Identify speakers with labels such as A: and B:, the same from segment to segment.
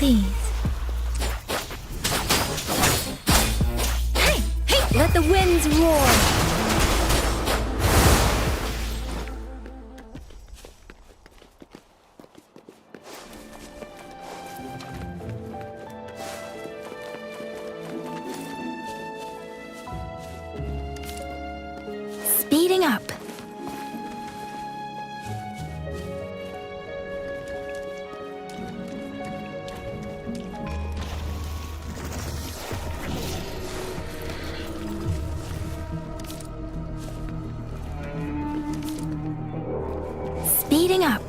A: Please. Hey! Hey! Let the winds roar! Speeding up. Speeding up.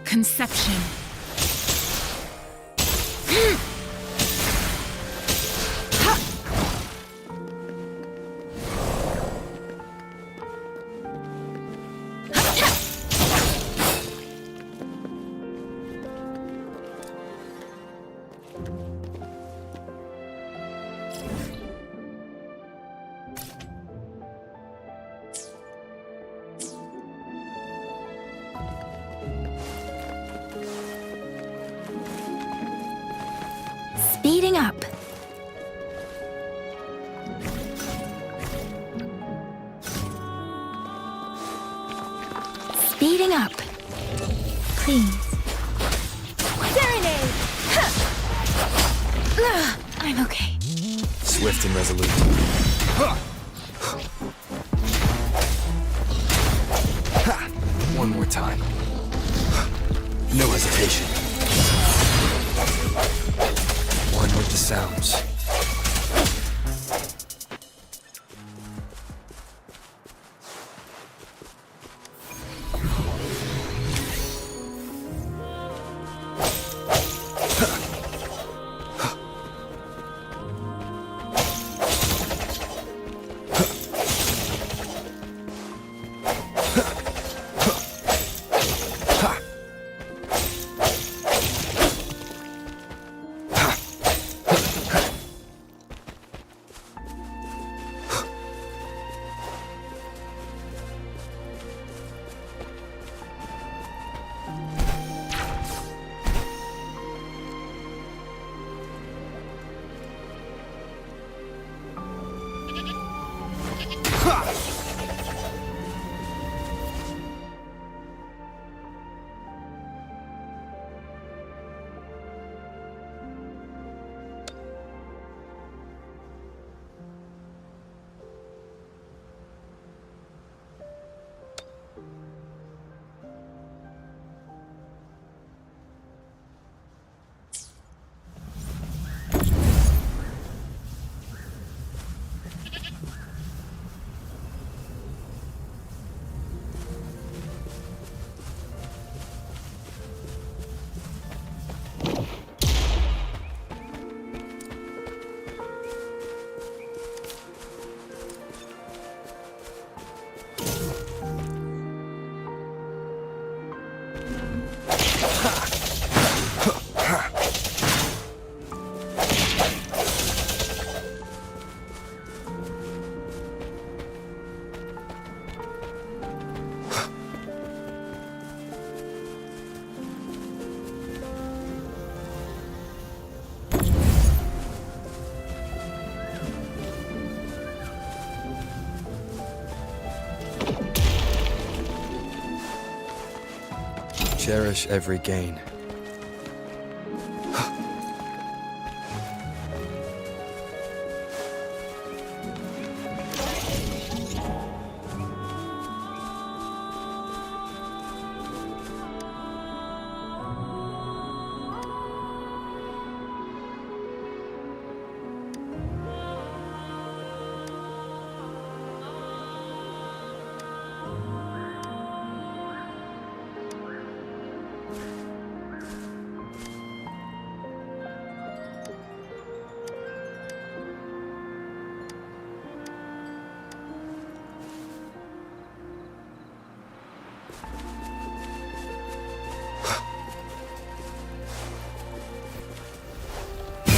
B: Conception.
A: Speeding up. Speeding up. Please. Serenade! I'm okay.
C: Swift and resolute. One more time. No hesitation. One with the sounds. Cherish every gain.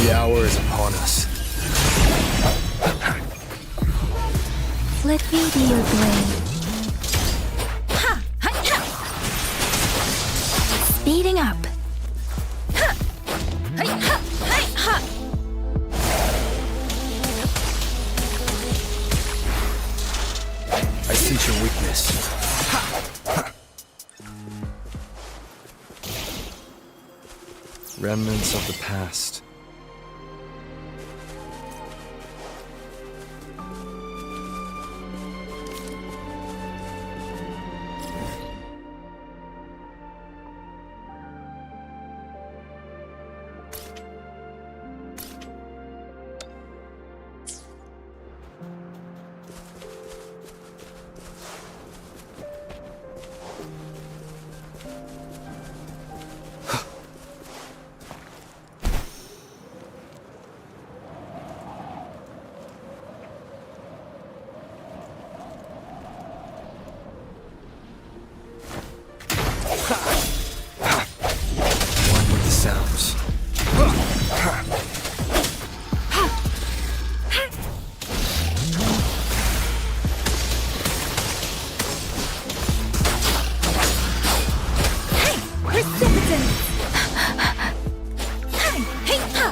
C: The hour is upon us.
A: Let me be your blade. Ha! Ha! Ha! Speeding up. Ha! Hi! Ha! Hi! Ha!
C: I sense your weakness. Remnants of the past. One with the sounds.
A: Precipitance! Hey! Hey! Ha!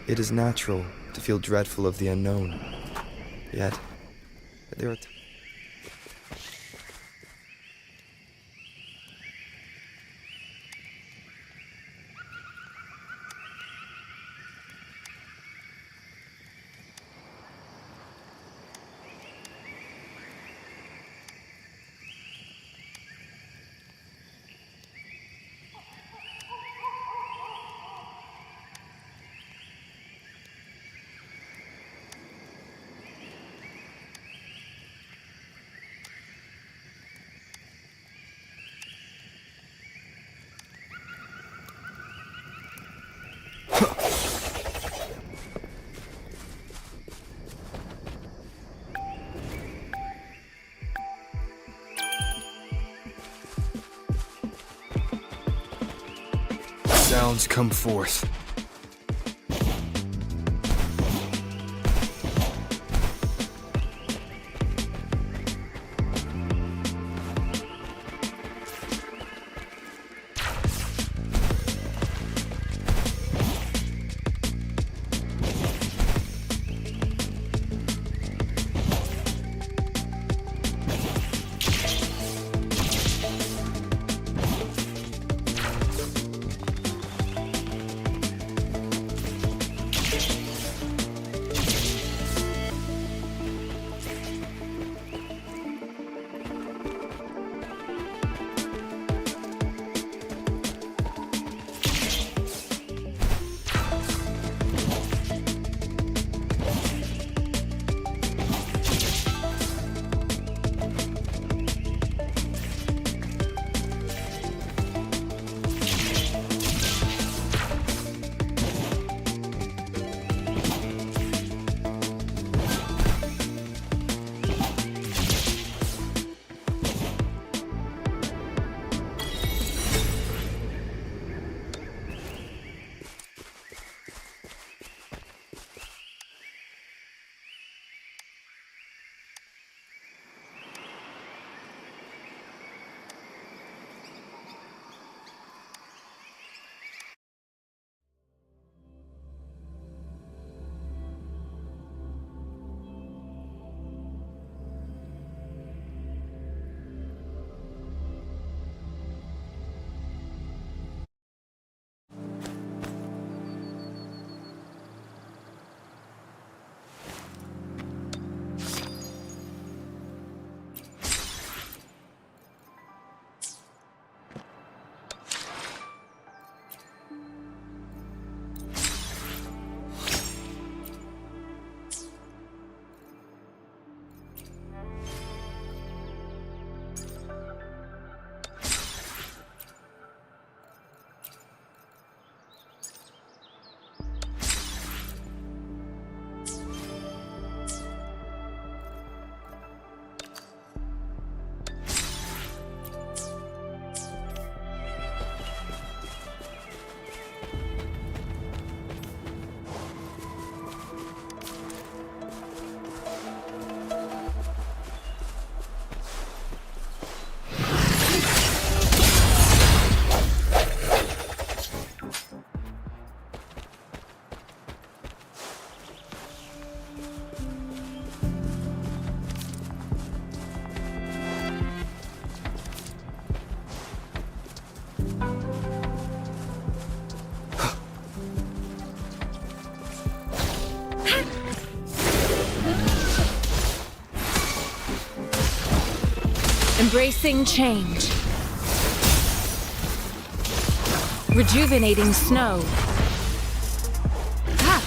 C: It is natural to feel dreadful of the unknown. Yet, there are hounds come forth.
A: Embracing change. Rejuvenating snow. Ha!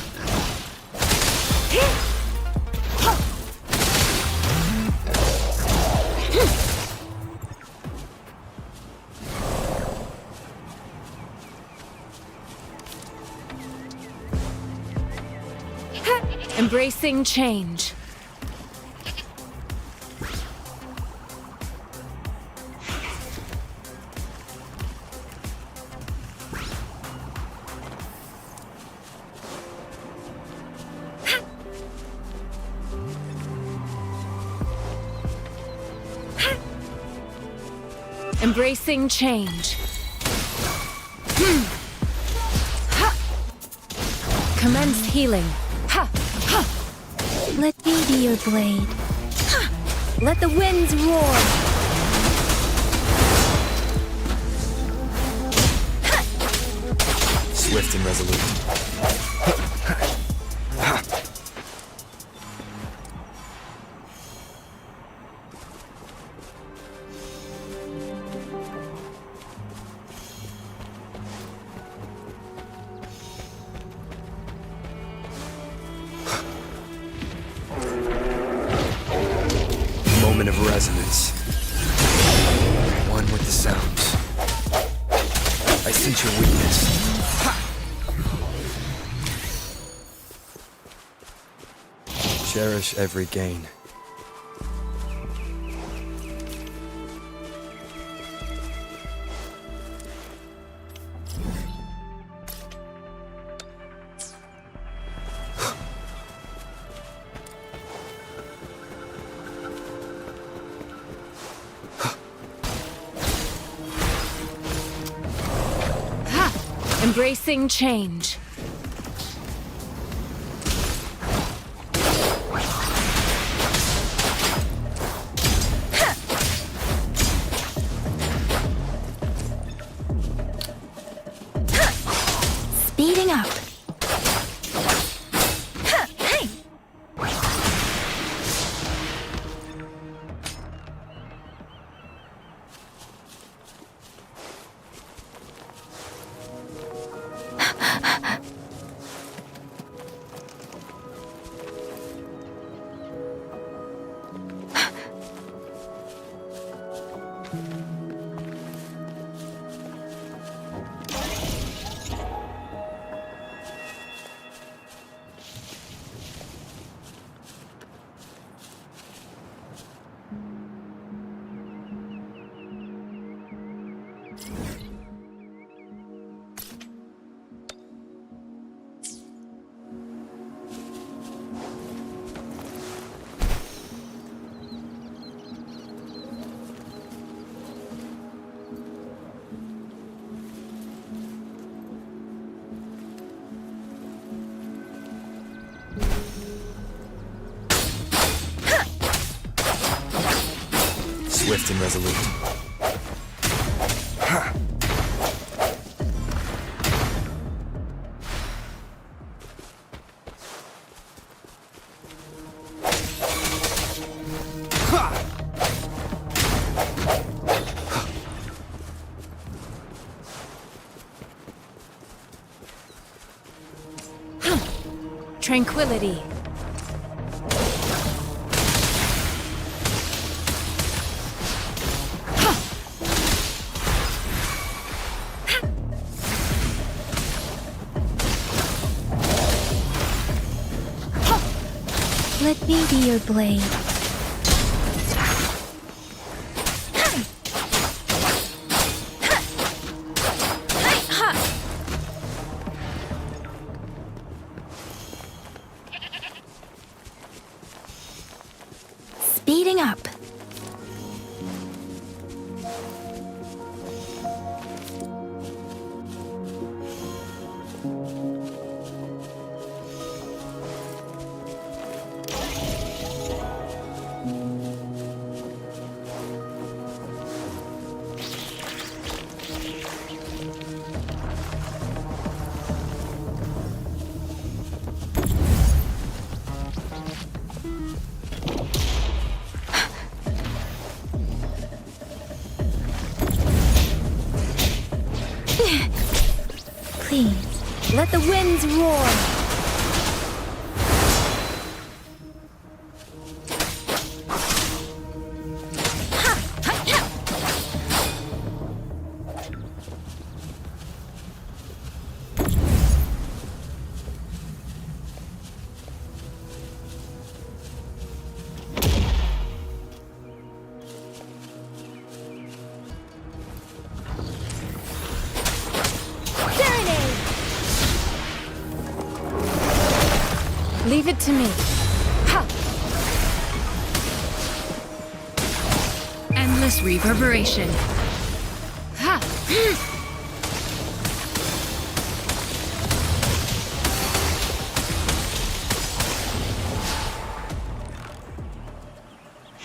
A: Embracing change. Embracing change. Commence healing. Ha! Ha!
B: Let me be your blade. Let the winds roar.
C: Swift and resolute. Moment of resonance. One with the sounds. I sense your weakness. Cherish every gain.
A: Embracing change.
B: Speeding up.
A: Hey!
C: Swift and resolute.
A: Tranquility.
B: Let me be your blade. Speeding up. Please, let the winds roar.
A: Leave it to me. Ha! Endless reverberation. Ha!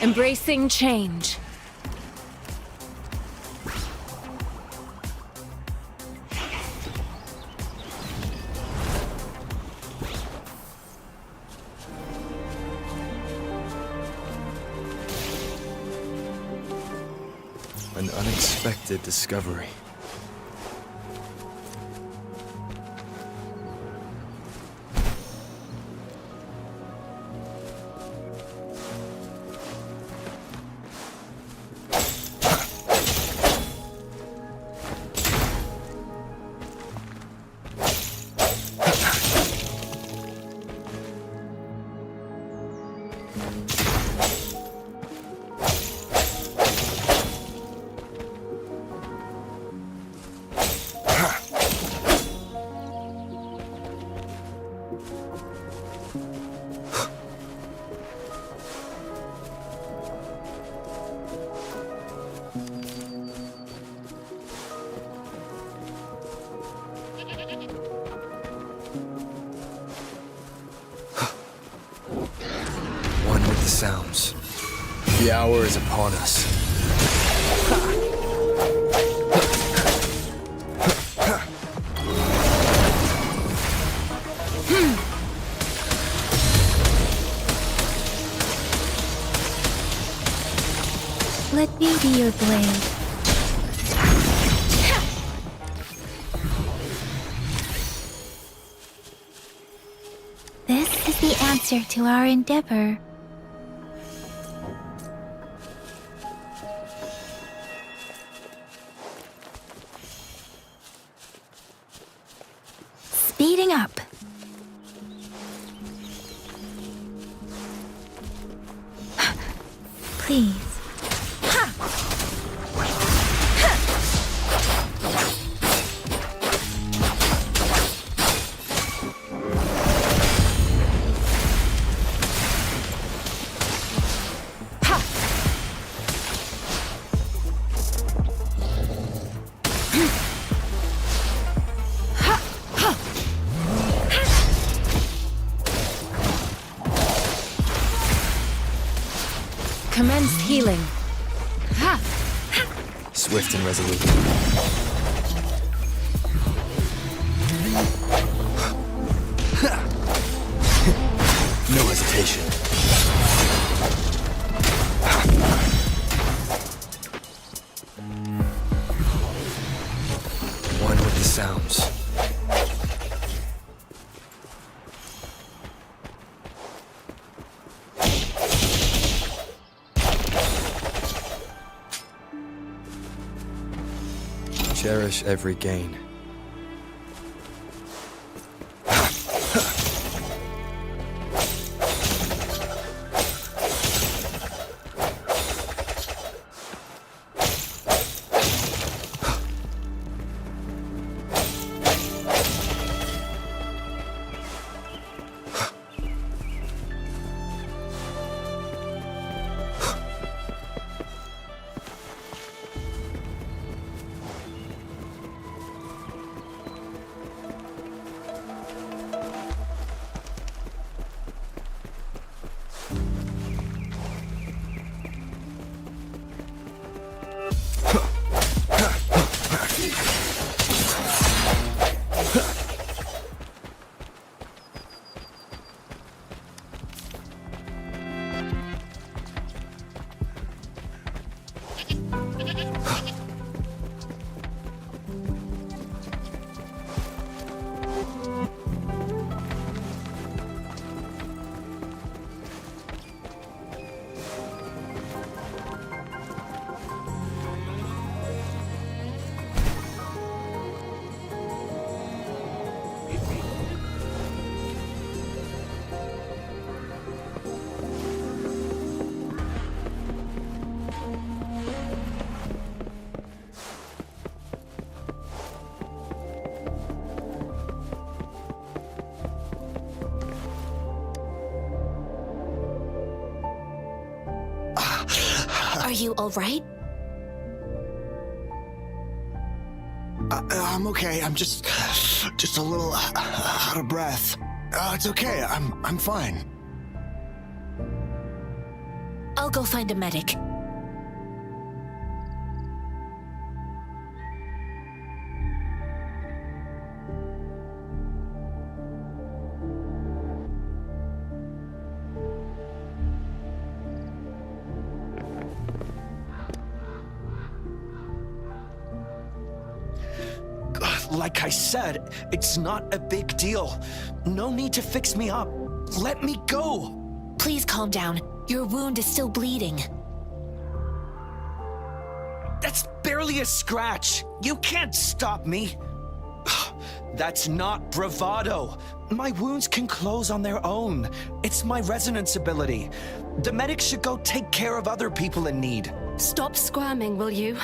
A: Embracing change.
C: An unexpected discovery. sounds. The hour is upon us.
B: Let me be your blade. This is the answer to our endeavor. Speeding up. Please.
A: Commence healing.
C: Swift and resolute. No hesitation. One with the sounds. Cherish every gain.
A: Are you all right?
D: I'm okay. I'm just a little out of breath. It's okay. I'm fine.
A: I'll go find a medic.
D: Like I said, it's not a big deal. No need to fix me up. Let me go.
A: Please calm down. Your wound is still bleeding.
D: That's barely a scratch. You can't stop me. That's not bravado. My wounds can close on their own. It's my resonance ability. The medics should go take care of other people in need.
E: Stop squirming, will you?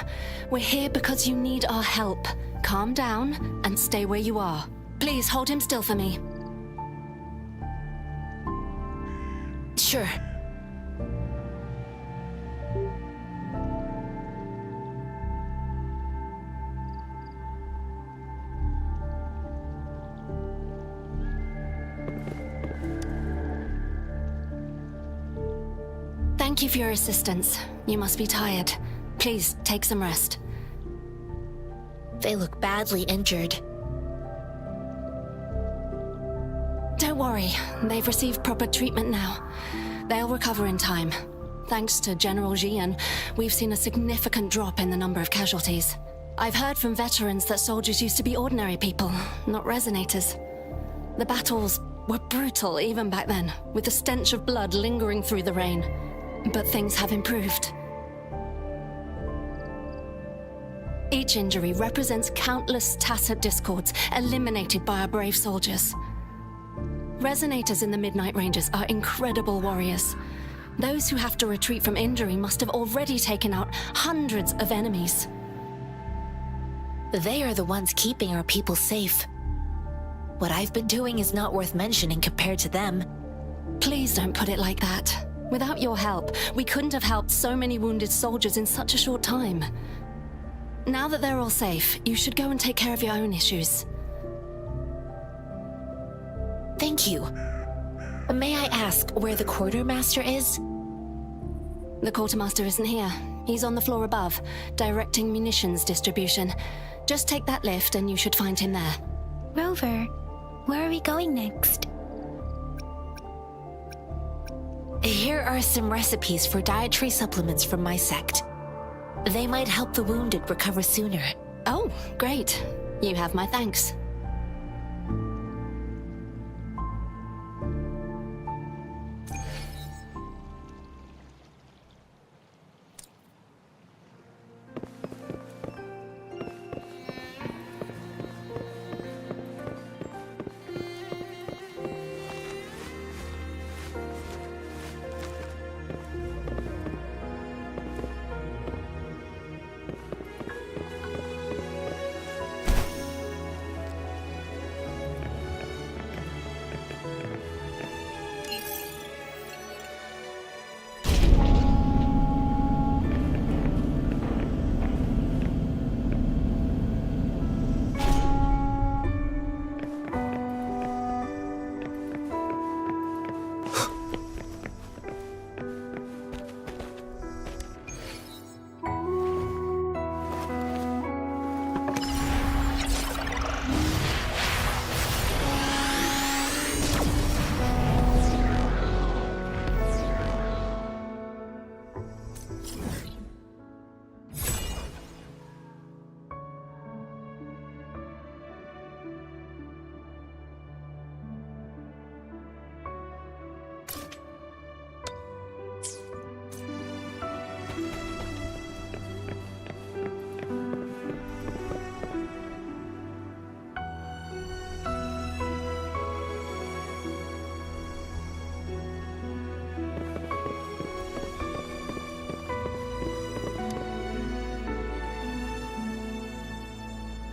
E: We're here because you need our help. Calm down and stay where you are. Please hold him still for me.
A: Sure.
E: Thank you for your assistance. You must be tired. Please, take some rest.
B: They look badly injured.
E: Don't worry, they've received proper treatment now. They'll recover in time. Thanks to General Jiyan, we've seen a significant drop in the number of casualties. I've heard from veterans that soldiers used to be ordinary people, not resonators. The battles were brutal even back then, with the stench of blood lingering through the rain. But things have improved. Each injury represents countless tacit discords eliminated by our brave soldiers. Resonators in the Midnight Rangers are incredible warriors. Those who have to retreat from injury must have already taken out hundreds of enemies.
B: They are the ones keeping our people safe. What I've been doing is not worth mentioning compared to them.
E: Please don't put it like that. Without your help, we couldn't have helped so many wounded soldiers in such a short time. Now that they're all safe, you should go and take care of your own issues.
B: Thank you. May I ask where the quartermaster is?
E: The quartermaster isn't here. He's on the floor above, directing munitions distribution. Just take that lift and you should find him there.
B: Rover, where are we going next? Here are some recipes for dietary supplements from my sect. They might help the wounded recover sooner.
E: Oh, great. You have my thanks.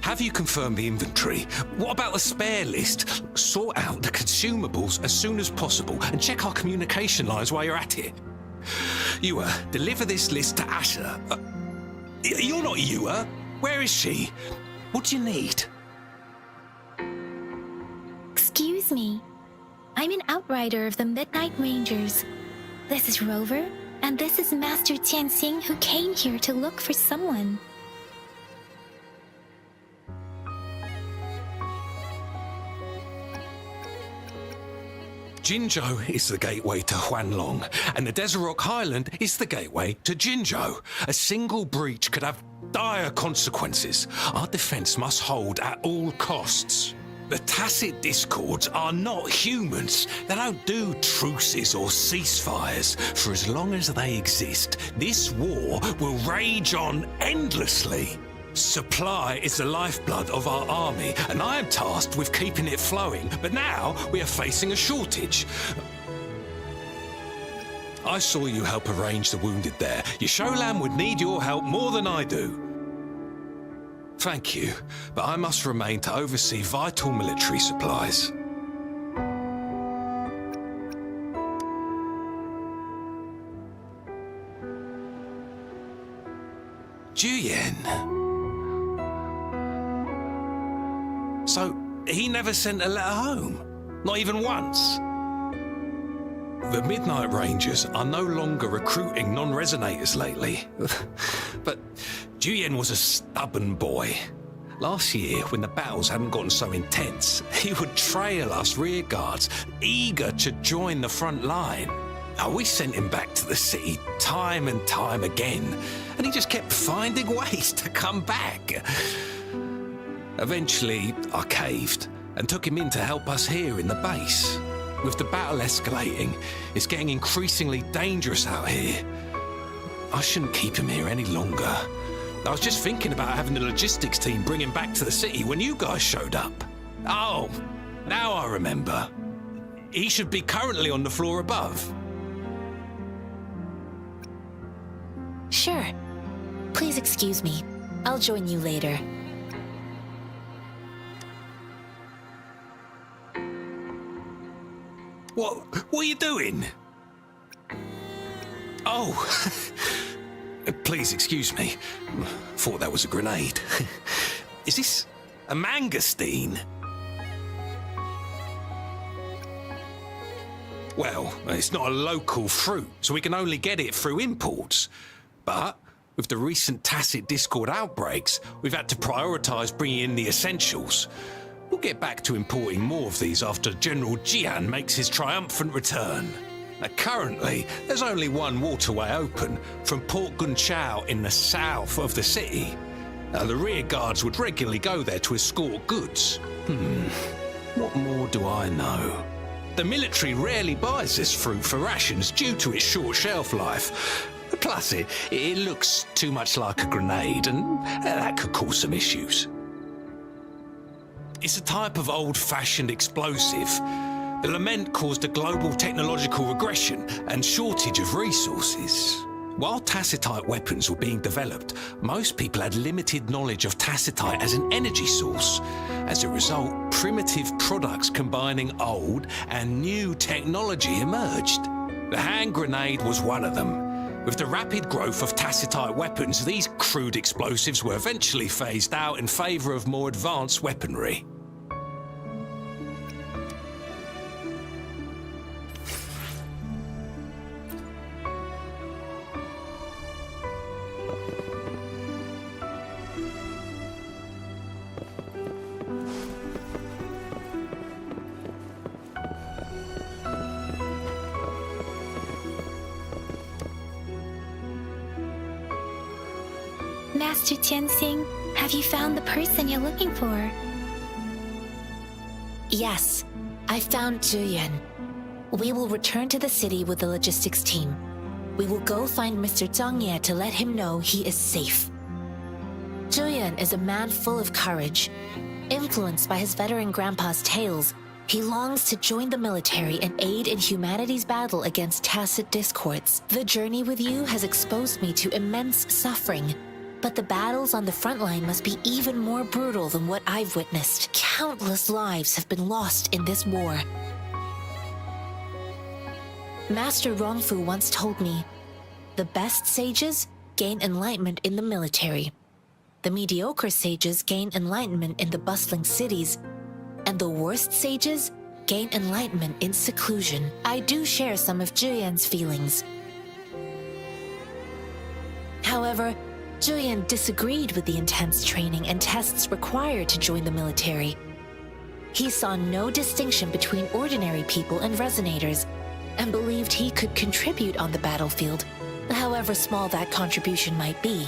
F: Have you confirmed the inventory? What about the spare list? Sort out the consumables as soon as possible and check our communication lines while you're at it. Yua, deliver this list to Asher. You're not Yua. Where is she? What do you need?
B: Excuse me. I'm an outrider of the Midnight Rangers. This is Rover, and this is Master Tianxing, who came here to look for someone.
F: Jinzhou is the gateway to Huanlong, and the Desert Rock Highland is the gateway to Jinzhou. A single breach could have dire consequences. Our defense must hold at all costs. The tacit discords are not humans. They don't do truces or ceasefires. For as long as they exist, this war will rage on endlessly. Supply is the lifeblood of our army, and I am tasked with keeping it flowing. But now we are facing a shortage. I saw you help arrange the wounded there. Yasholan would need your help more than I do. Thank you, but I must remain to oversee vital military supplies. Jiyan. So, he never sent a letter home? Not even once? The Midnight Rangers are no longer recruiting non-resonators lately. But Jiyan was a stubborn boy. Last year, when the battles hadn't gotten so intense, he would trail us rearguards, eager to join the front line. We sent him back to the city time and time again, and he just kept finding ways to come back. Eventually, I caved and took him in to help us here in the base. With the battle escalating, it's getting increasingly dangerous out here. I shouldn't keep him here any longer. I was just thinking about having the logistics team bring him back to the city when you guys showed up. Oh, now I remember. He should be currently on the floor above.
B: Sure. Please excuse me. I'll join you later.
F: What are you doing? Oh, please excuse me. Thought that was a grenade. Is this a mangosteen? Well, it's not a local fruit, so we can only get it through imports. But with the recent tacit Discord outbreaks, we've had to prioritise bringing in the essentials. We'll get back to importing more of these after General Jiyan makes his triumphant return. Currently, there's only one waterway open from Port Gunchao in the south of the city. The rear guards would regularly go there to escort goods. What more do I know? The military rarely buys this fruit for rations due to its short shelf life. Plus, it looks too much like a grenade, and that could cause some issues. It's a type of old-fashioned explosive. The lament caused a global technological regression and shortage of resources. While tacitite weapons were being developed, most people had limited knowledge of tacitite as an energy source. As a result, primitive products combining old and new technology emerged. The hand grenade was one of them. With the rapid growth of tacitite weapons, these crude explosives were eventually phased out in favour of more advanced weaponry.
B: Master Tianxing, have you found the person you're looking for? Yes, I found Jiyan. We will return to the city with the logistics team. We will go find Mr. Zhang Ye to let him know he is safe. Jiyan is a man full of courage. Influenced by his veteran grandpa's tales, he longs to join the military and aid in humanity's battle against tacit discords. The journey with you has exposed me to immense suffering. But the battles on the front line must be even more brutal than what I've witnessed. Countless lives have been lost in this war. Master Rongfu once told me, the best sages gain enlightenment in the military. The mediocre sages gain enlightenment in the bustling cities. And the worst sages gain enlightenment in seclusion. I do share some of Jiyan's feelings. However, Jiyan disagreed with the intense training and tests required to join the military. He saw no distinction between ordinary people and resonators, and believed he could contribute on the battlefield, however small that contribution might be.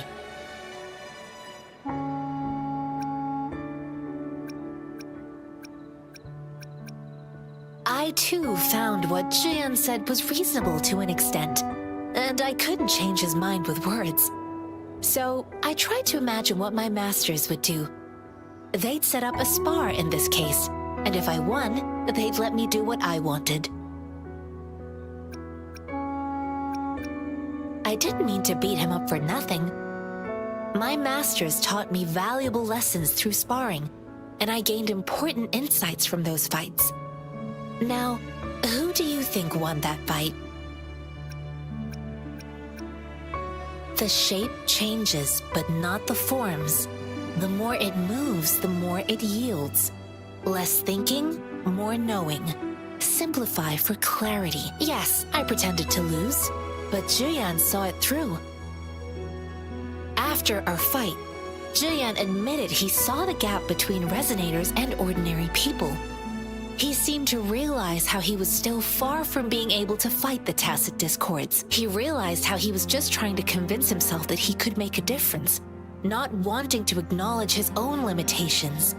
B: I too found what Jiyan said was reasonable to an extent, and I couldn't change his mind with words. So I tried to imagine what my masters would do. They'd set up a spar in this case, and if I won, they'd let me do what I wanted. I didn't mean to beat him up for nothing. My masters taught me valuable lessons through sparring, and I gained important insights from those fights. Now, who do you think won that fight? The shape changes, but not the forms. The more it moves, the more it yields. Less thinking, more knowing. Simplify for clarity. Yes, I pretended to lose, but Jiyan saw it through. After our fight, Jiyan admitted he saw the gap between resonators and ordinary people. He seemed to realize how he was still far from being able to fight the tacit discords. He realized how he was just trying to convince himself that he could make a difference, not wanting to acknowledge his own limitations.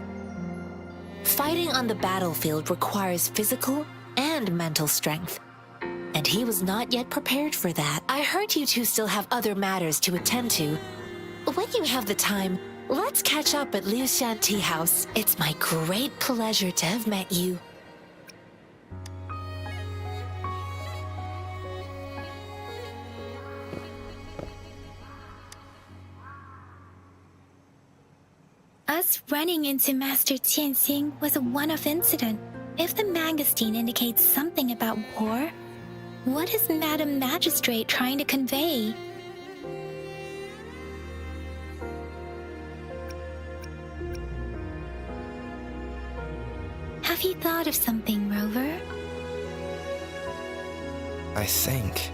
B: Fighting on the battlefield requires physical and mental strength, and he was not yet prepared for that. I heard you two still have other matters to attend to. When you have the time, let's catch up at Liu Shan Tea House. It's my great pleasure to have met you.
A: Us running into Master Tianxing was a one-off incident. If the Mangosteen indicates something about war, what is Madam Magistrate trying to convey? Have you thought of something, Rover?
C: I think.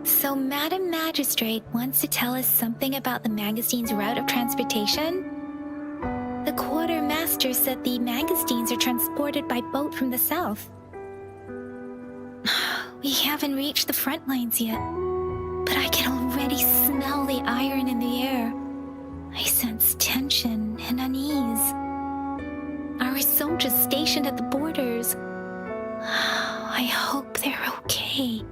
A: So Madam Magistrate wants to tell us something about the Mangosteen's route of transportation? The Quartermaster said the Mangosteens are transported by boat from the south. We haven't reached the front lines yet, but I can already smell the iron in the air. I sense tension and unease. Our soldiers stationed at the borders. I hope they're okay.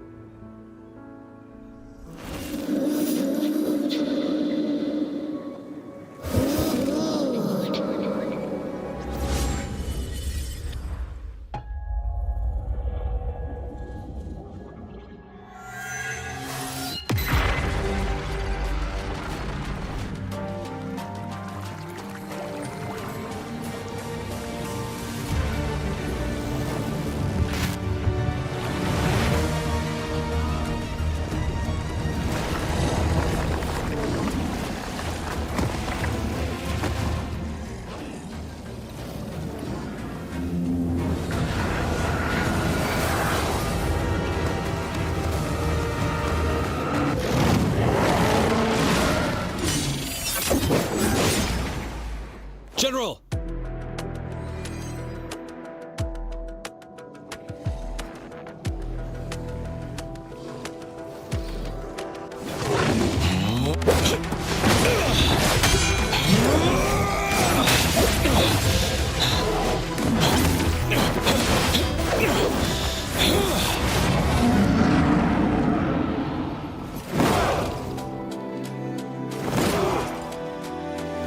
G: General!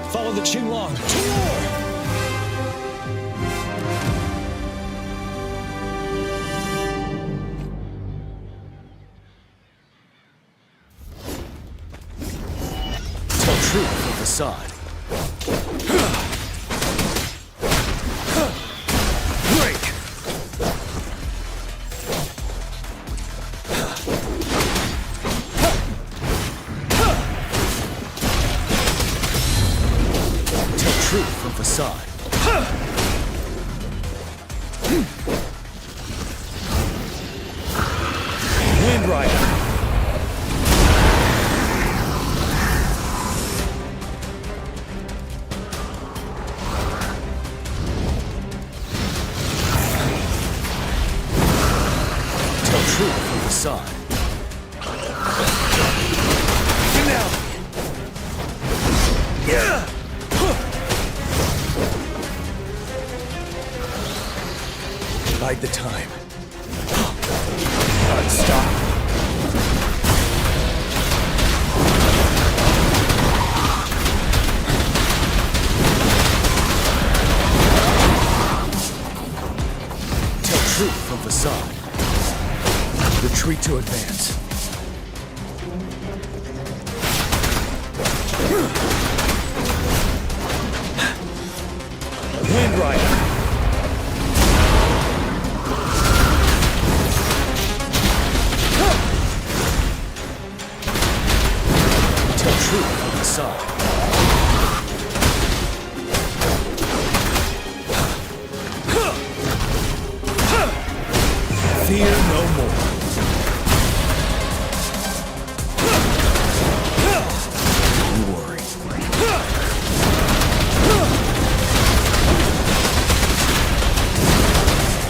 G: Follow the Qinglong to war! Tell truth or facade. Break! Truth from facade. Wind Rider. Tell truth from facade. Finale. Yeah. Bide the time. Unstoppable. Tell truth from facade. Retreat to advance. Wind Rider. truth from the side. Fear no more. Don't worry.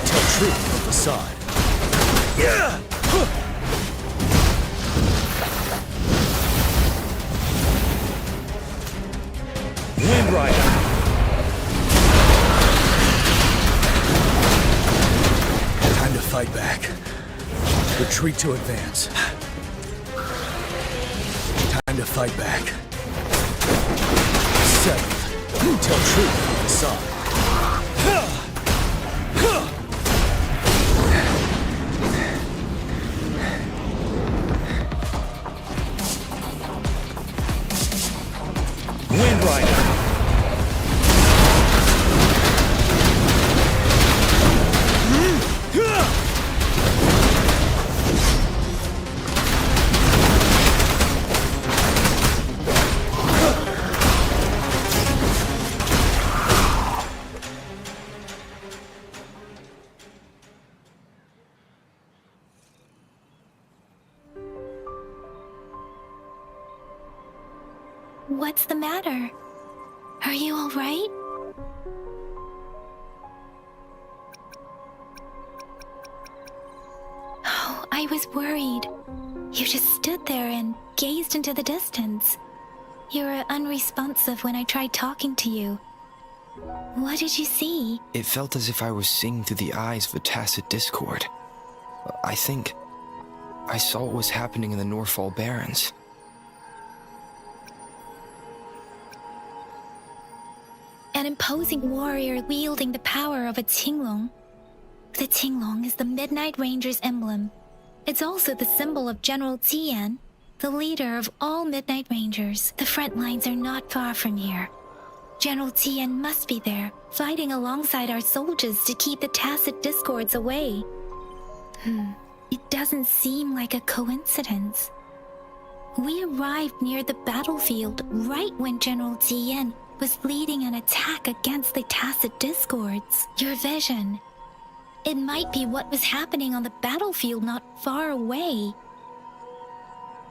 G: Tell truth from the side. Wind Rider. Time to fight back. Retreat to advance. Time to fight back. Seventh. Tell truth from the side. Wind Rider.
A: What's the matter? Are you all right? Oh, I was worried. You just stood there and gazed into the distance. You were unresponsive when I tried talking to you. What did you see?
C: It felt as if I was seeing through the eyes of a tacit discord. I think I saw what was happening in the Norfall Barrens.
A: An imposing warrior wielding the power of a Tinglong. The Tinglong is the Midnight Ranger's emblem. It's also the symbol of General Jiyan, the leader of all Midnight Rangers. The front lines are not far from here. General Jiyan must be there, fighting alongside our soldiers to keep the tacit discords away. It doesn't seem like a coincidence. We arrived near the battlefield right when General Jiyan was leading an attack against the tacit discords. Your vision. It might be what was happening on the battlefield not far away.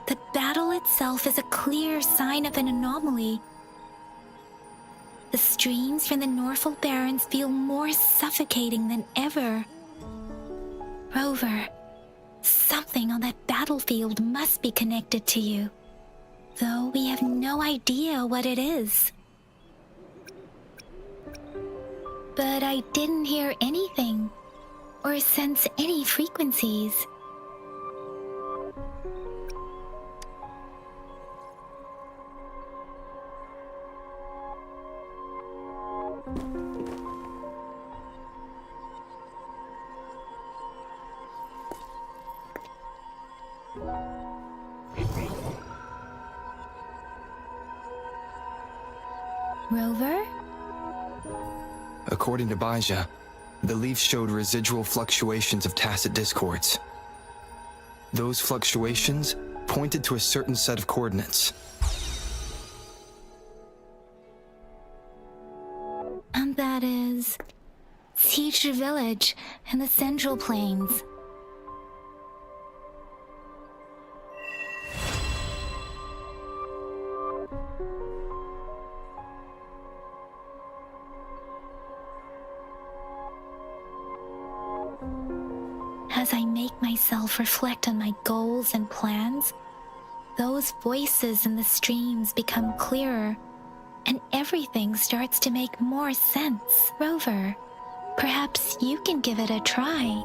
A: The battle itself is a clear sign of an anomaly. The streams from the Norfall Barrens feel more suffocating than ever. Rover, something on that battlefield must be connected to you, though we have no idea what it is. But I didn't hear anything or sense any frequencies. Rover?
C: According to Baija, the leaf showed residual fluctuations of tacit discords. Those fluctuations pointed to a certain set of coordinates.
A: And that is Teacher Village in the Central Plains. As I make myself reflect on my goals and plans, those voices in the streams become clearer, and everything starts to make more sense. Rover, perhaps you can give it a try.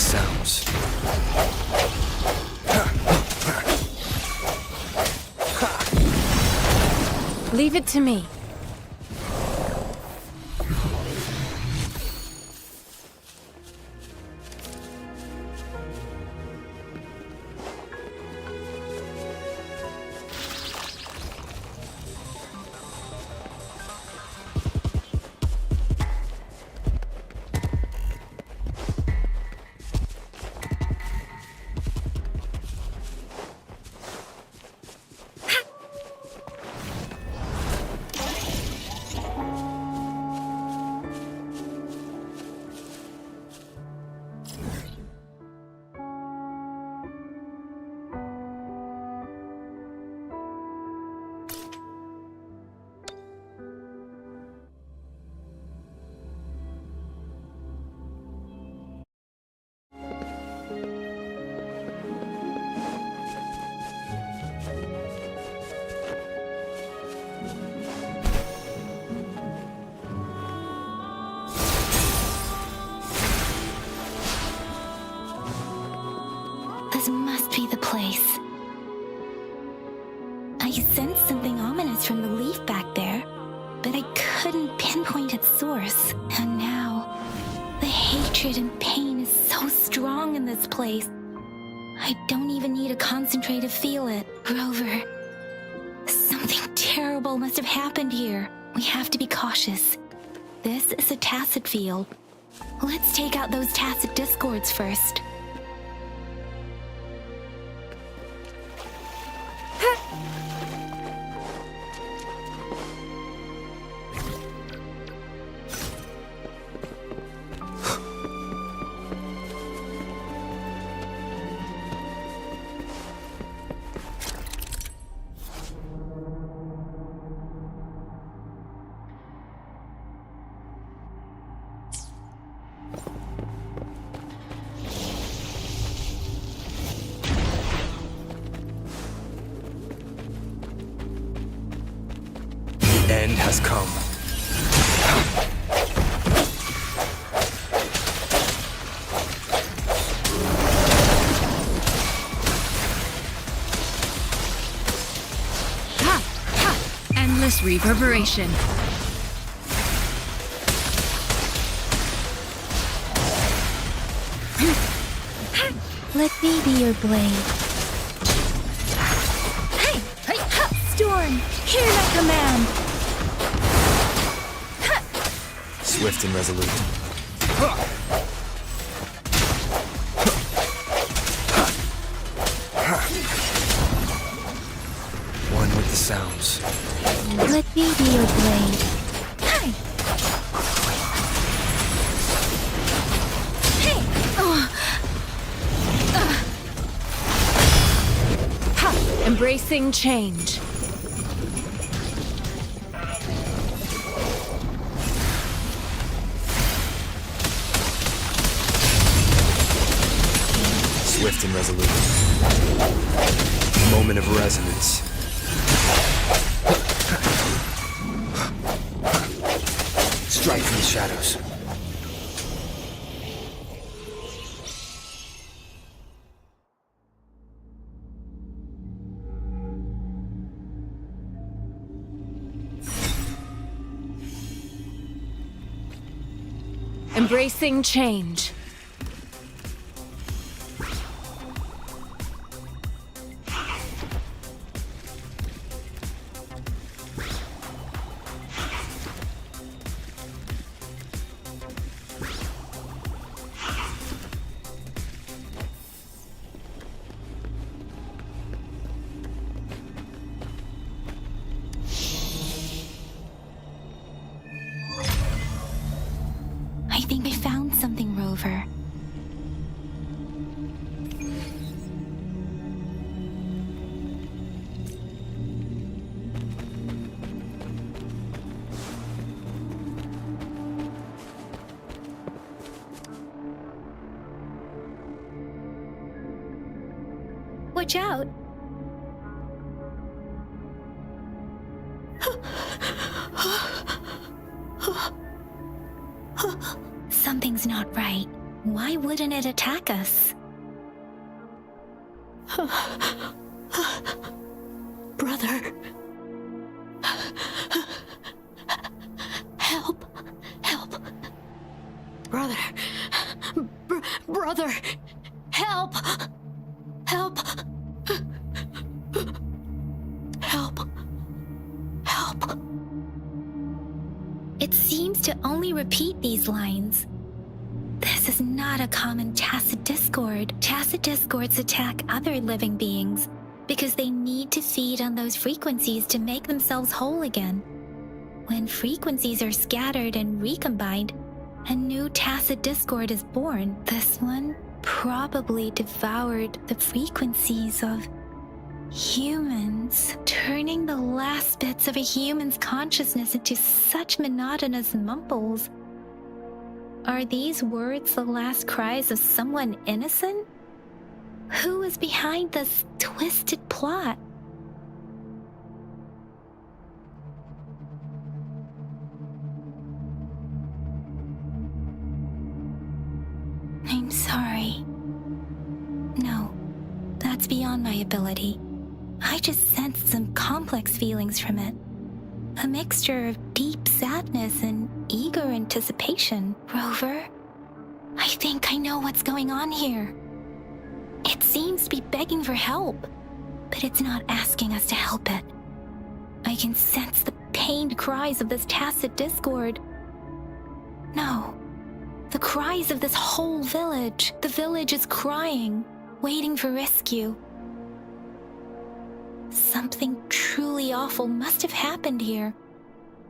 C: the sounds.
H: Leave it to me.
A: This must be the place. I sensed something ominous from the leaf back there, but I couldn't pinpoint its source. And now, the hatred and pain is so strong in this place. I don't even need to concentrate to feel it. Rover, something terrible must have happened here. We have to be cautious. This is a tacit field. Let's take out those tacit discords first.
C: End has come.
H: Ha! Ha! Endless reverberation.
A: Let me be your blade. Hey! Hey! Ha! Storm! Hear my command!
C: Swift and resolute. One with the sounds.
A: Let me be your blade. Hey! Hey!
H: Ha! Embracing change.
C: Swift and resolute. Moment of resonance. Strike from the shadows.
H: Embracing change.
A: I think I found something, Rover. Watch out! Something's not right. Why wouldn't it attack us?
E: Brother. Help. Help. Brother. Brother. Help. Help. Help. Help.
A: It seems to only repeat these lines. This is not a common tacit discord. Tacit discords attack other living beings because they need to feed on those frequencies to make themselves whole again. When frequencies are scattered and recombined, a new tacit discord is born. This one probably devoured the frequencies of humans, turning the last bits of a human's consciousness into such monotonous mumbles. Are these words the last cries of someone innocent? Who is behind this twisted plot? I'm sorry. No, that's beyond my ability. I just sensed some complex feelings from it. A mixture of deep sadness and eager anticipation. Rover, I think I know what's going on here. It seems to be begging for help, but it's not asking us to help it. I can sense the pained cries of this tacit discord. No, the cries of this whole village. The village is crying, waiting for rescue. Something truly awful must have happened here,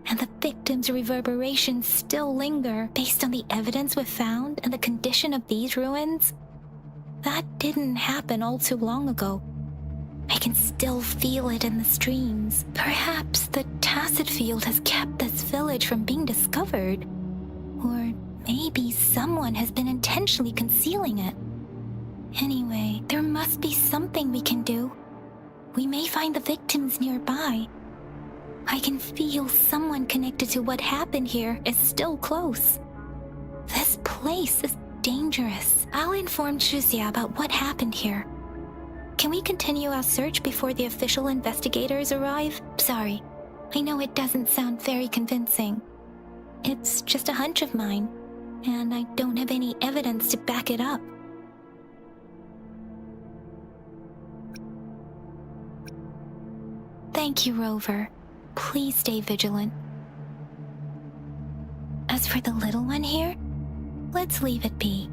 A: and the victims' reverberations still linger based on the evidence we've found and the condition of these ruins. That didn't happen all too long ago. I can still feel it in the streams. Perhaps the tacit field has kept this village from being discovered. Or maybe someone has been intentionally concealing it. Anyway, there must be something we can do. We may find the victims nearby. I can feel someone connected to what happened here is still close. This place is dangerous. I'll inform Shuzia about what happened here. Can we continue our search before the official investigators arrive? Sorry, I know it doesn't sound very convincing. It's just a hunch of mine, and I don't have any evidence to back it up. Thank you, Rover. Please stay vigilant. As for the little one here, let's leave it be.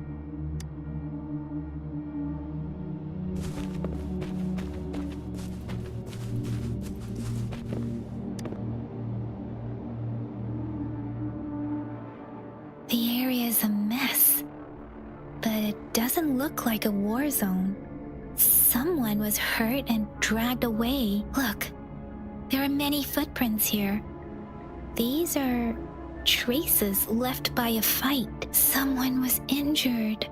A: The area is a mess, but it doesn't look like a war zone. Someone was hurt and dragged away. Look, there are many footprints here. These are traces left by a fight. Someone was injured.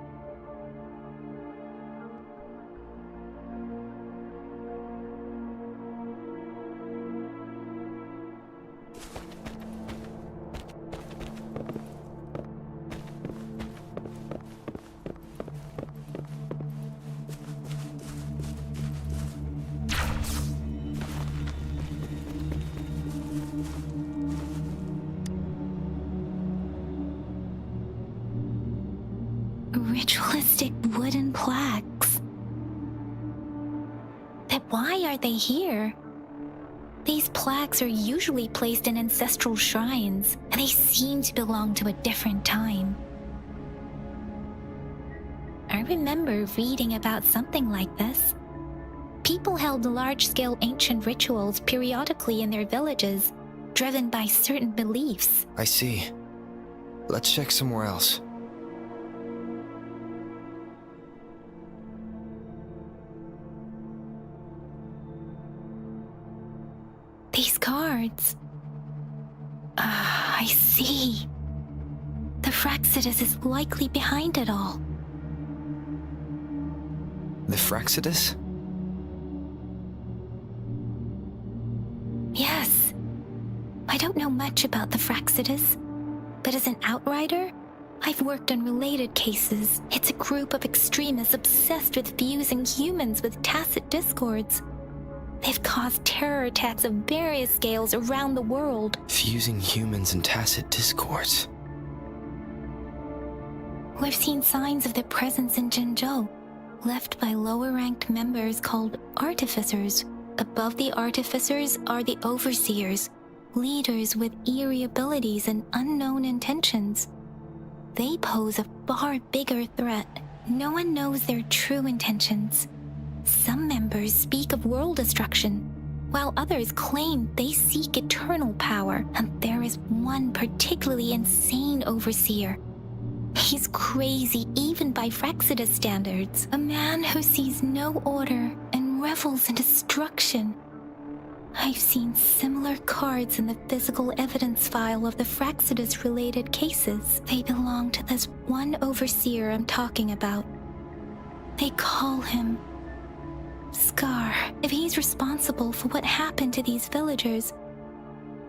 A: Ritualistic wooden plaques. But why are they here? These plaques are usually placed in ancestral shrines, and they seem to belong to a different time. I remember reading about something like this. People held large-scale ancient rituals periodically in their villages, driven by certain beliefs.
C: I see. Let's check somewhere else.
A: These cards. I see. The Fraxidus is likely behind it all.
C: The Fraxidus?
A: Yes. I don't know much about the Fraxidus, but as an outrider, I've worked on related cases. It's a group of extremists obsessed with fusing humans with tacit discords. They've caused terror attacks of various scales around the world.
C: Fusing humans and tacit discords.
A: We've seen signs of their presence in Jinzhou, left by lower-ranked members called artificers. Above the artificers are the overseers, leaders with eerie abilities and unknown intentions. They pose a far bigger threat. No one knows their true intentions. Some members speak of world destruction, while others claim they seek eternal power, and there is one particularly insane overseer. He's crazy even by Frexidus standards, a man who sees no order and revels in destruction. I've seen similar cards in the physical evidence file of the Frexidus-related cases. They belong to this one overseer I'm talking about. They call him Scar. If he's responsible for what happened to these villagers,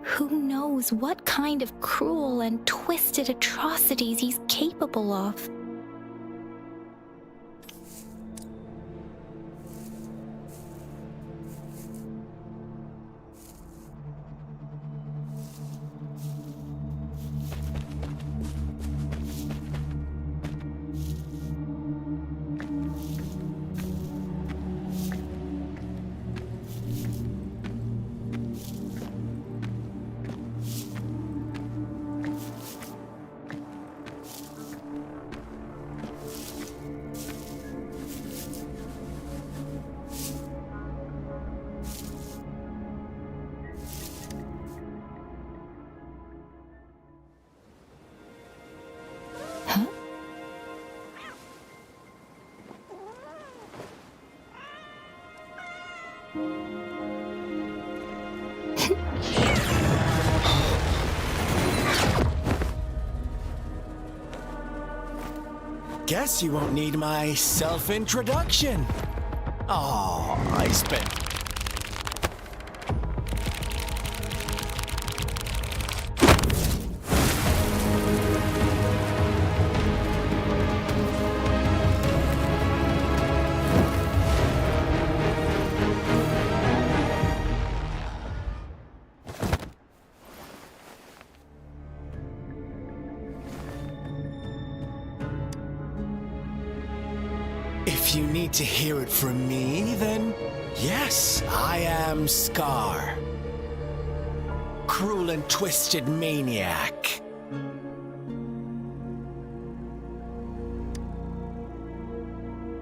A: who knows what kind of cruel and twisted atrocities he's capable of?
I: Guess you won't need my self-introduction. Oh, I spent... If you need to hear it from me, then yes, I am Scar. Cruel and twisted maniac.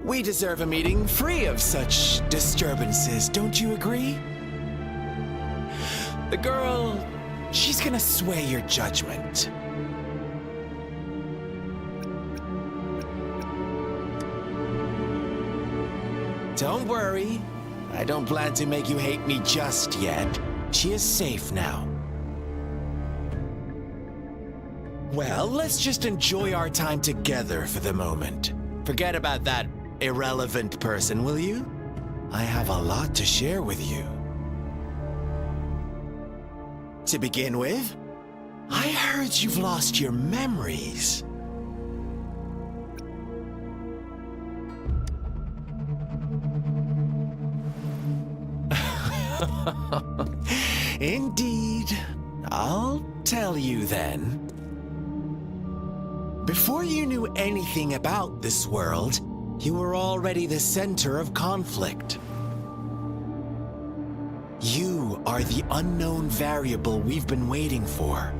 I: We deserve a meeting free of such disturbances, don't you agree? The girl, she's gonna sway your judgment. Don't worry. I don't plan to make you hate me just yet. She is safe now. Well, let's just enjoy our time together for the moment. Forget about that irrelevant person, will you? I have a lot to share with you. To begin with, I heard you've lost your memories. Indeed. I'll tell you then. Before you knew anything about this world, you were already the center of conflict. You are the unknown variable we've been waiting for.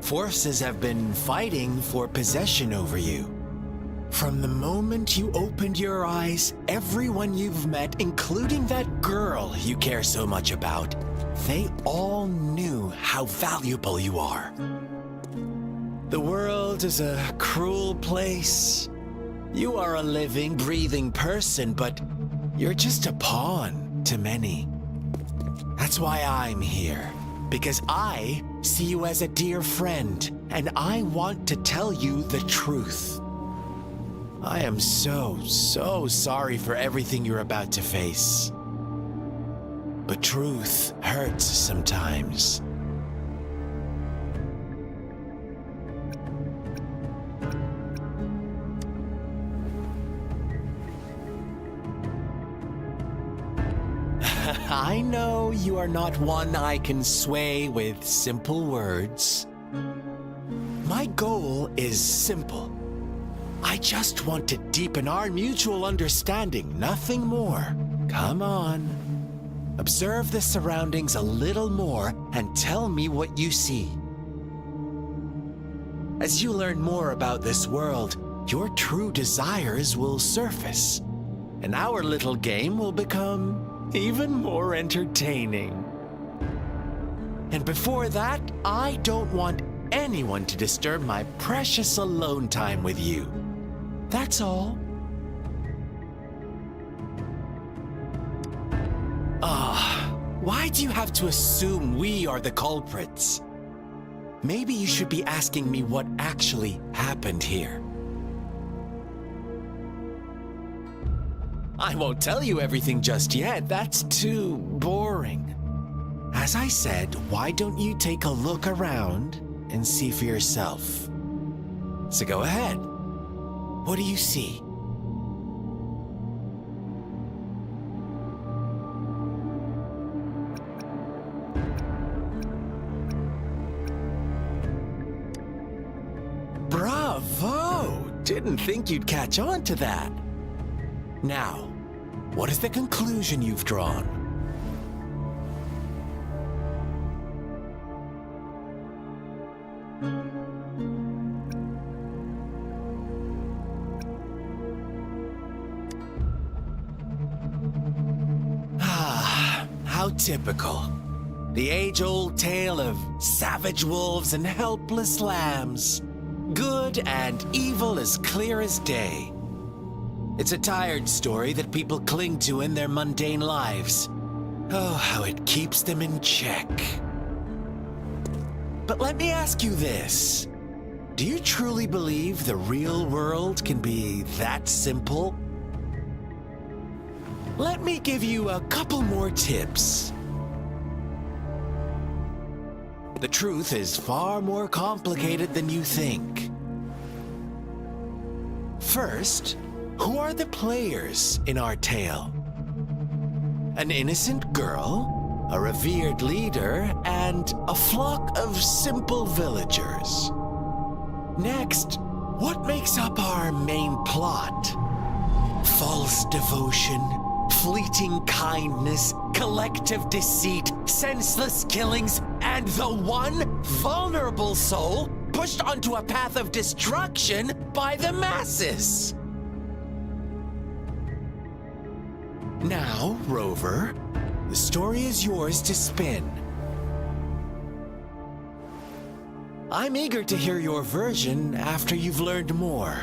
I: Forces have been fighting for possession over you. From the moment you opened your eyes, everyone you've met, including that girl you care so much about, they all knew how valuable you are. The world is a cruel place. You are a living, breathing person, but you're just a pawn to many. That's why I'm here, because I see you as a dear friend, and I want to tell you the truth. I am so sorry for everything you're about to face. But truth hurts sometimes. I know you are not one I can sway with simple words. My goal is simple. I just want to deepen our mutual understanding, nothing more. Come on. Observe the surroundings a little more and tell me what you see. As you learn more about this world, your true desires will surface, and our little game will become even more entertaining. And before that, I don't want anyone to disturb my precious alone time with you. That's all. Why do you have to assume we are the culprits? Maybe you should be asking me what actually happened here. I won't tell you everything just yet. That's too boring. As I said, why don't you take a look around and see for yourself? So go ahead. What do you see? Bravo! Didn't think you'd catch on to that. Now, what is the conclusion you've drawn? How typical. The age-old tale of savage wolves and helpless lambs. Good and evil as clear as day. It's a tired story that people cling to in their mundane lives. Oh, how it keeps them in check. But let me ask you this. Do you truly believe the real world can be that simple? Let me give you a couple more tips. The truth is far more complicated than you think. First, who are the players in our tale? An innocent girl, a revered leader, and a flock of simple villagers. Next, what makes up our main plot? False devotion, fleeting kindness, collective deceit, senseless killings, and the one vulnerable soul pushed onto a path of destruction by the masses. Now, Rover, the story is yours to spin. I'm eager to hear your version after you've learned more.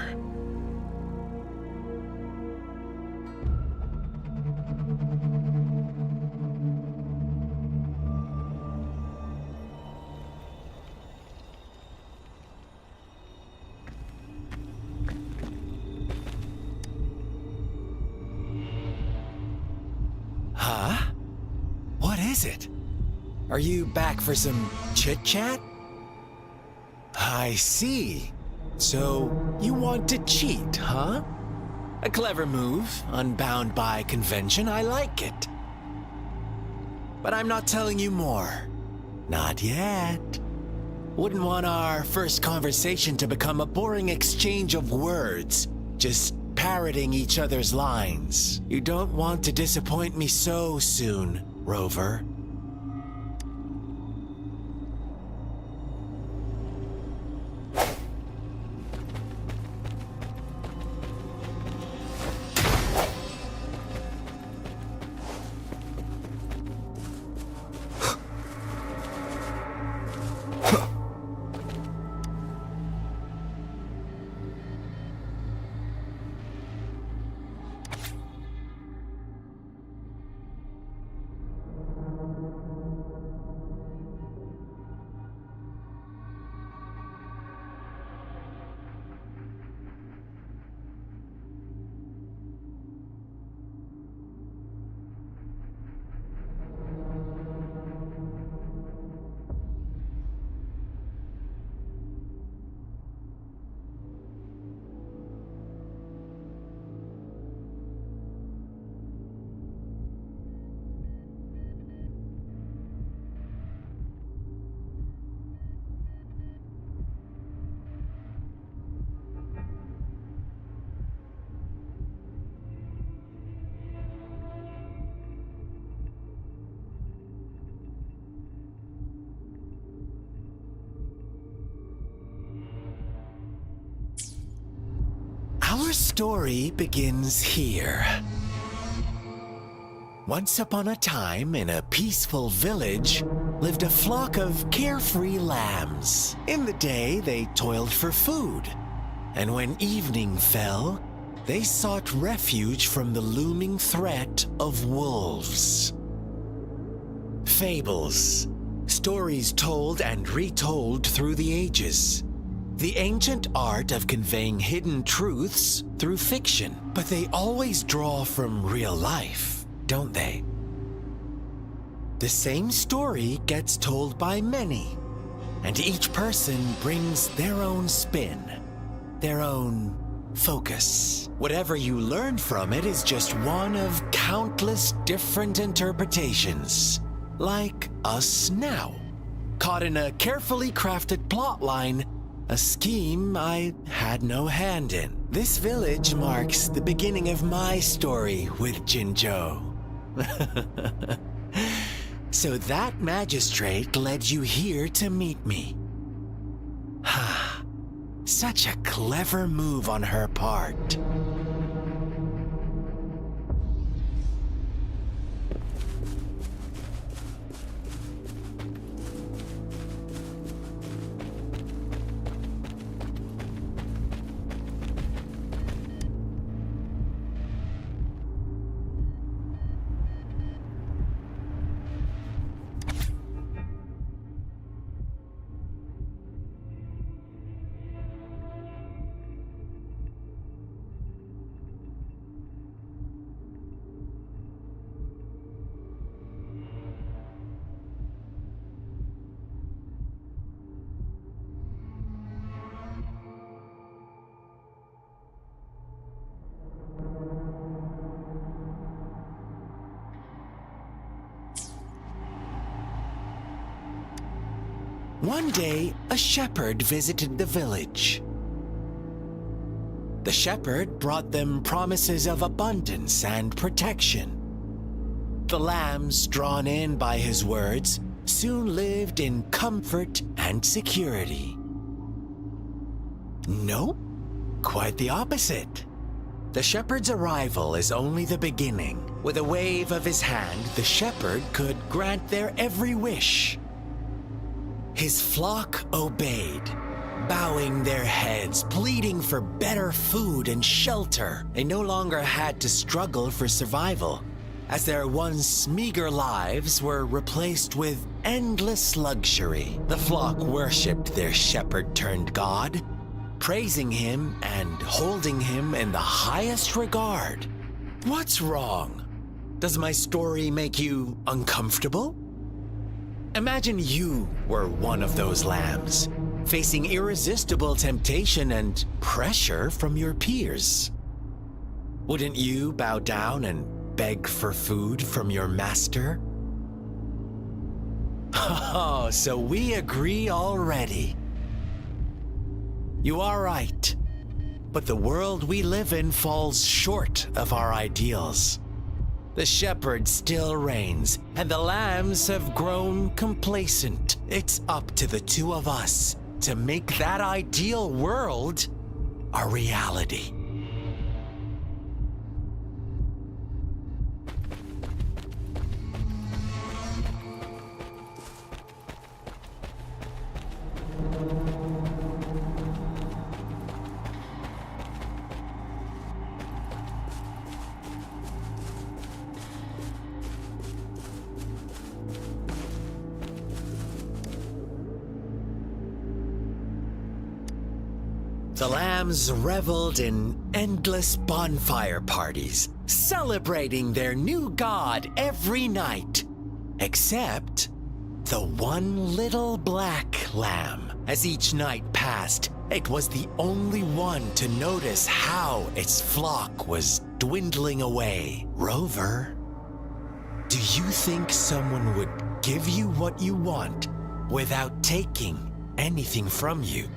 I: Huh? What is it? Are you back for some chit-chat? I see. So, you want to cheat, huh? A clever move, unbound by convention. I like it. But I'm not telling you more. Not yet. Wouldn't want our first conversation to become a boring exchange of words, just parroting each other's lines. You don't want to disappoint me so soon, Rover. Our story begins here. Once upon a time, in a peaceful village, lived a flock of carefree lambs. In the day, they toiled for food, and when evening fell, they sought refuge from the looming threat of wolves. Fables, stories told and retold through the ages. The ancient art of conveying hidden truths through fiction, but they always draw from real life, don't they? The same story gets told by many, and each person brings their own spin, their own focus. Whatever you learn from it is just one of countless different interpretations, like us now, caught in a carefully crafted plotline, a scheme I had no hand in. This village marks the beginning of my story with Jinzhou. So that magistrate led you here to meet me. Ha! Such a clever move on her part. One day, a shepherd visited the village. The shepherd brought them promises of abundance and protection. The lambs, drawn in by his words, soon lived in comfort and security. No, quite the opposite. The shepherd's arrival is only the beginning. With a wave of his hand, the shepherd could grant their every wish. His flock obeyed, bowing their heads, pleading for better food and shelter. They no longer had to struggle for survival, as their once meager lives were replaced with endless luxury. The flock worshipped their shepherd-turned-god, praising him and holding him in the highest regard. What's wrong? Does my story make you uncomfortable? Imagine you were one of those lambs, facing irresistible temptation and pressure from your peers. Wouldn't you bow down and beg for food from your master? Oh, so we agree already. You are right, but the world we live in falls short of our ideals. The shepherd still reigns, and the lambs have grown complacent. It's up to the two of us to make that ideal world a reality. The lambs reveled in endless bonfire parties, celebrating their new god every night. Except the one little black lamb. As each night passed, it was the only one to notice how its flock was dwindling away. Rover, do you think someone would give you what you want without taking anything from you?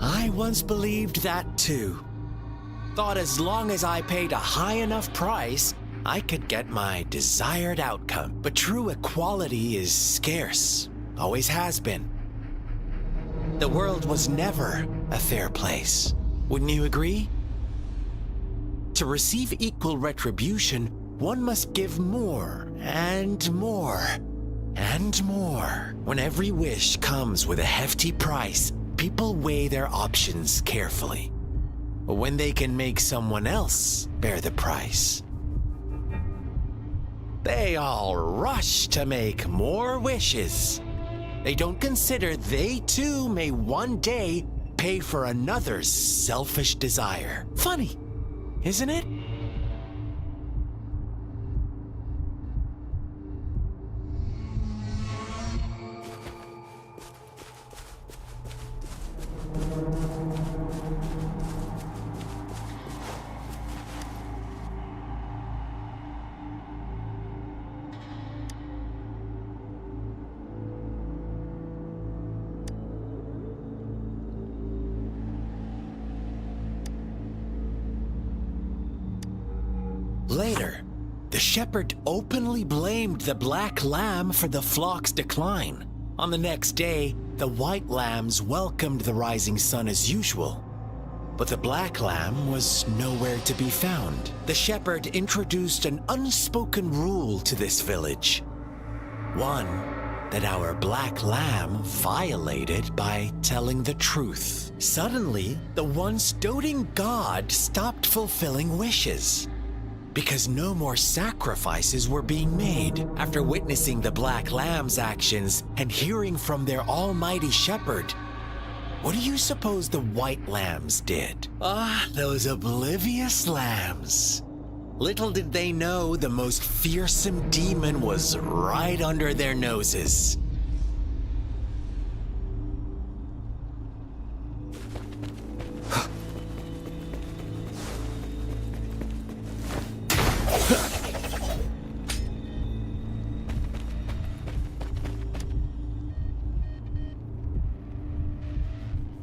I: I once believed that too. Thought as long as I paid a high enough price, I could get my desired outcome. But true equality is scarce, always has been. The world was never a fair place. Wouldn't you agree? To receive equal retribution, one must give more and more and more. When every wish comes with a hefty price, people weigh their options carefully. But when they can make someone else bear the price, they all rush to make more wishes. They don't consider they too may one day pay for another's selfish desire. Funny, isn't it? Later, the shepherd openly blamed the black lamb for the flock's decline. On the next day, the white lambs welcomed the rising sun as usual. But the black lamb was nowhere to be found. The shepherd introduced an unspoken rule to this village. One that our black lamb violated by telling the truth. Suddenly, the once doting god stopped fulfilling wishes, because no more sacrifices were being made. After witnessing the black lamb's actions and hearing from their almighty shepherd, what do you suppose the white lambs did? Ah, those oblivious lambs. Little did they know the most fearsome demon was right under their noses.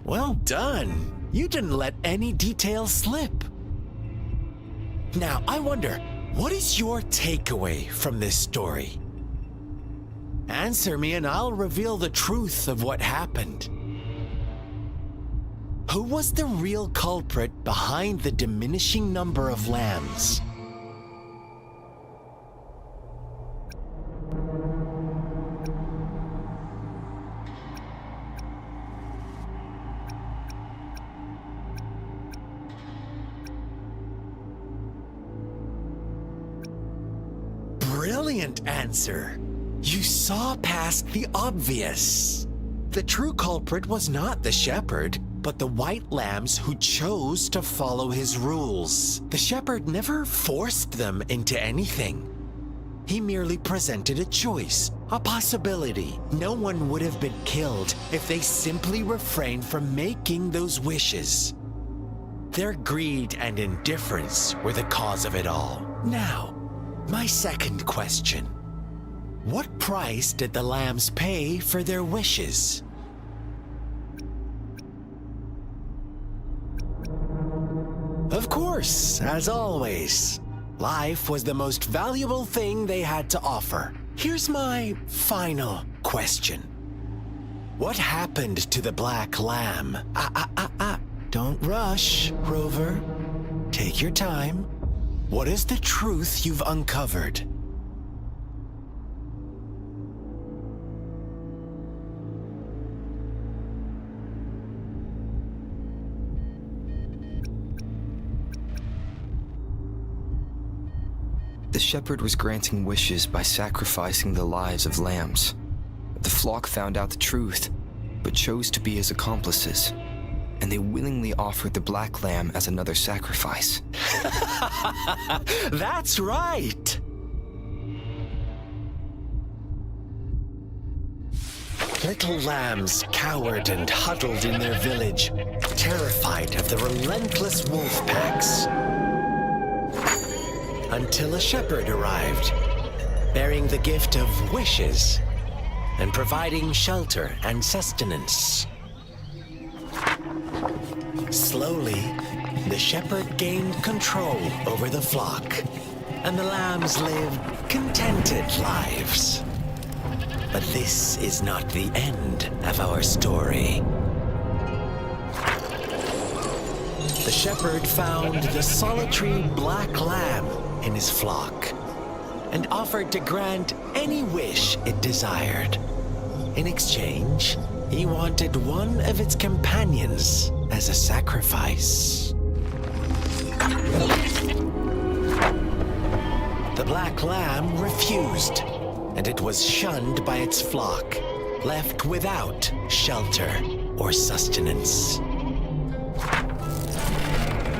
I: Well done. You didn't let any details slip. Now, I wonder, what is your takeaway from this story? Answer me and I'll reveal the truth of what happened. Who was the real culprit behind the diminishing number of lambs? Brilliant answer. You saw past the obvious. The true culprit was not the shepherd, but the white lambs who chose to follow his rules. The shepherd never forced them into anything. He merely presented a choice, a possibility. No one would have been killed if they simply refrained from making those wishes. Their greed and indifference were the cause of it all. Now, my second question. What price did the lambs pay for their wishes? Of course, as always, life was the most valuable thing they had to offer. Here's my final question. What happened to the black lamb? Don't rush, Rover. Take your time. What is the truth you've uncovered?
C: The shepherd was granting wishes by sacrificing the lives of lambs. The flock found out the truth, but chose to be his accomplices, and they willingly offered the black lamb as another sacrifice.
I: That's right! Little lambs cowered and huddled in their village, terrified of the relentless wolf packs. Until a shepherd arrived, bearing the gift of wishes and providing shelter and sustenance. Slowly, the shepherd gained control over the flock, and the lambs lived contented lives. But this is not the end of our story. The shepherd found the solitary black lamb in his flock and offered to grant any wish it desired. In exchange, he wanted one of its companions as a sacrifice. The black lamb refused, and it was shunned by its flock, left without shelter or sustenance.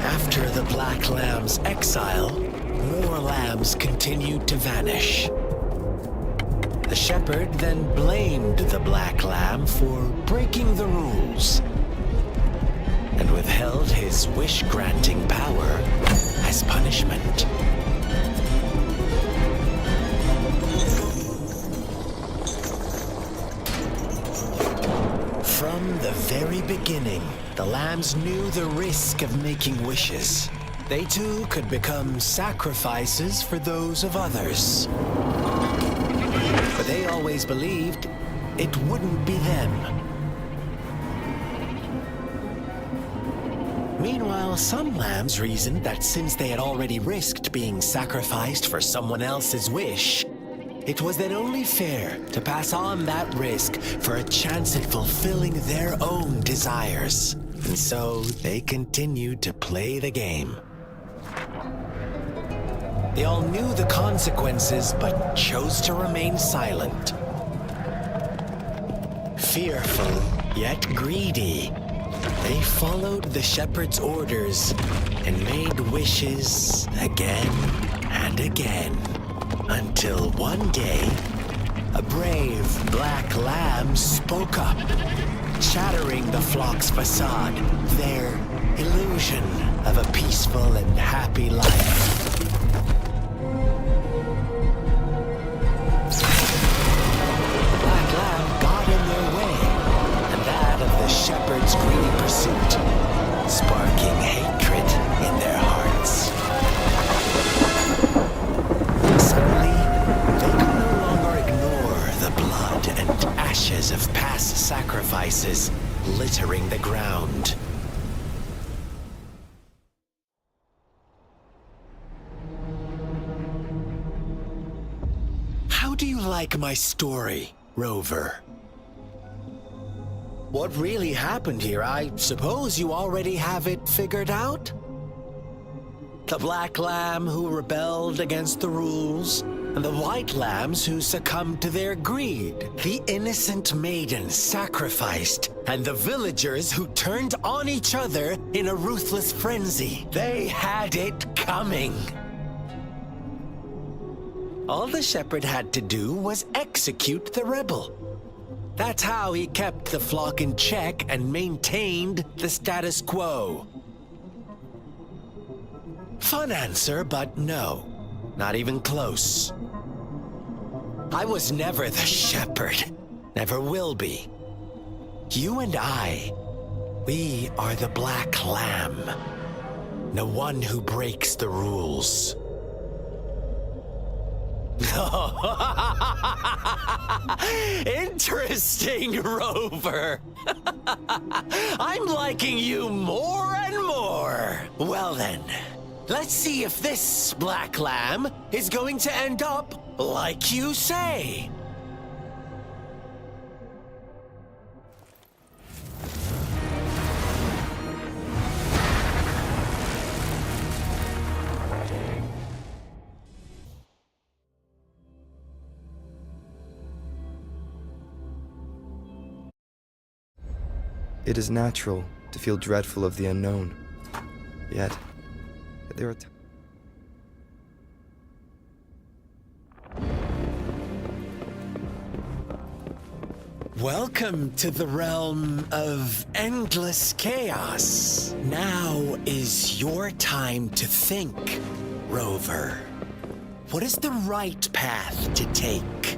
I: After the black lamb's exile, more lambs continued to vanish. The shepherd then blamed the black lamb for breaking the rules and withheld his wish-granting power as punishment. From the very beginning, the lambs knew the risk of making wishes. They too could become sacrifices for those of others. But they always believed it wouldn't be them. Meanwhile, some lambs reasoned that since they had already risked being sacrificed for someone else's wish, it was then only fair to pass on that risk for a chance at fulfilling their own desires. And so they continued to play the game. They all knew the consequences, but chose to remain silent. Fearful, yet greedy, they followed the shepherd's orders and made wishes again and again, until one day, a brave black lamb spoke up, shattering the flock's facade, their illusion of a peaceful and happy life. Shepherd's greedy pursuit, sparking hatred in their hearts. Suddenly, they could no longer ignore the blood and ashes of past sacrifices littering the ground. How do you like my story, Rover? What really happened here? I suppose you already have it figured out? The black lamb who rebelled against the rules, and the white lambs who succumbed to their greed. The innocent maiden sacrificed, and the villagers who turned on each other in a ruthless frenzy. They had it coming. All the shepherd had to do was execute the rebel. That's how he kept the flock in check and maintained the status quo. Fun answer, but no, not even close. I was never the shepherd, never will be. You and I, we are the black lamb, the one who breaks the rules. Interesting, Rover. I'm liking you more and more. Well then, let's see if this black lamb is going to end up like you say.
C: It is natural to feel dreadful of the unknown. Yet, there are
I: Welcome to the realm of endless chaos. Now is your time to think, Rover. What is the right path to take?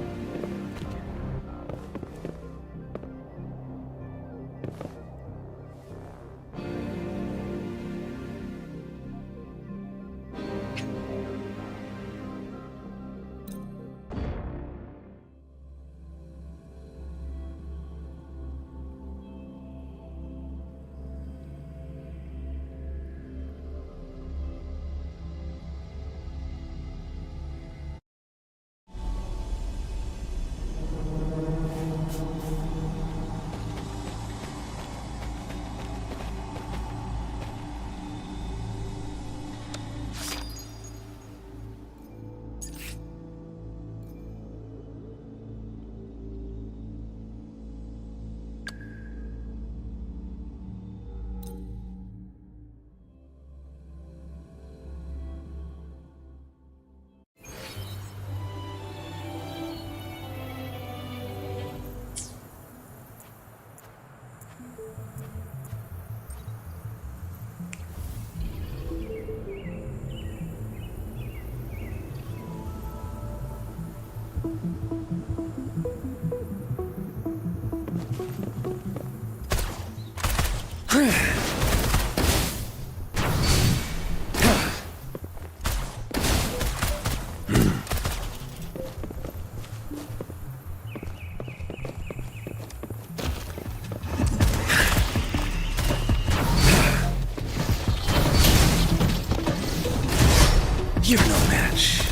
G: You're no match.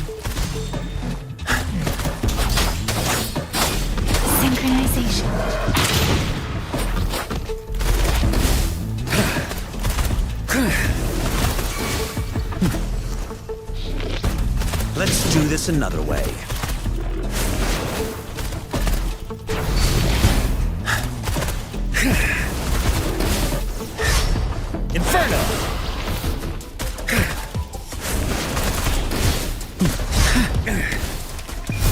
A: Synchronization.
D: Let's do this another way.
G: Inferno!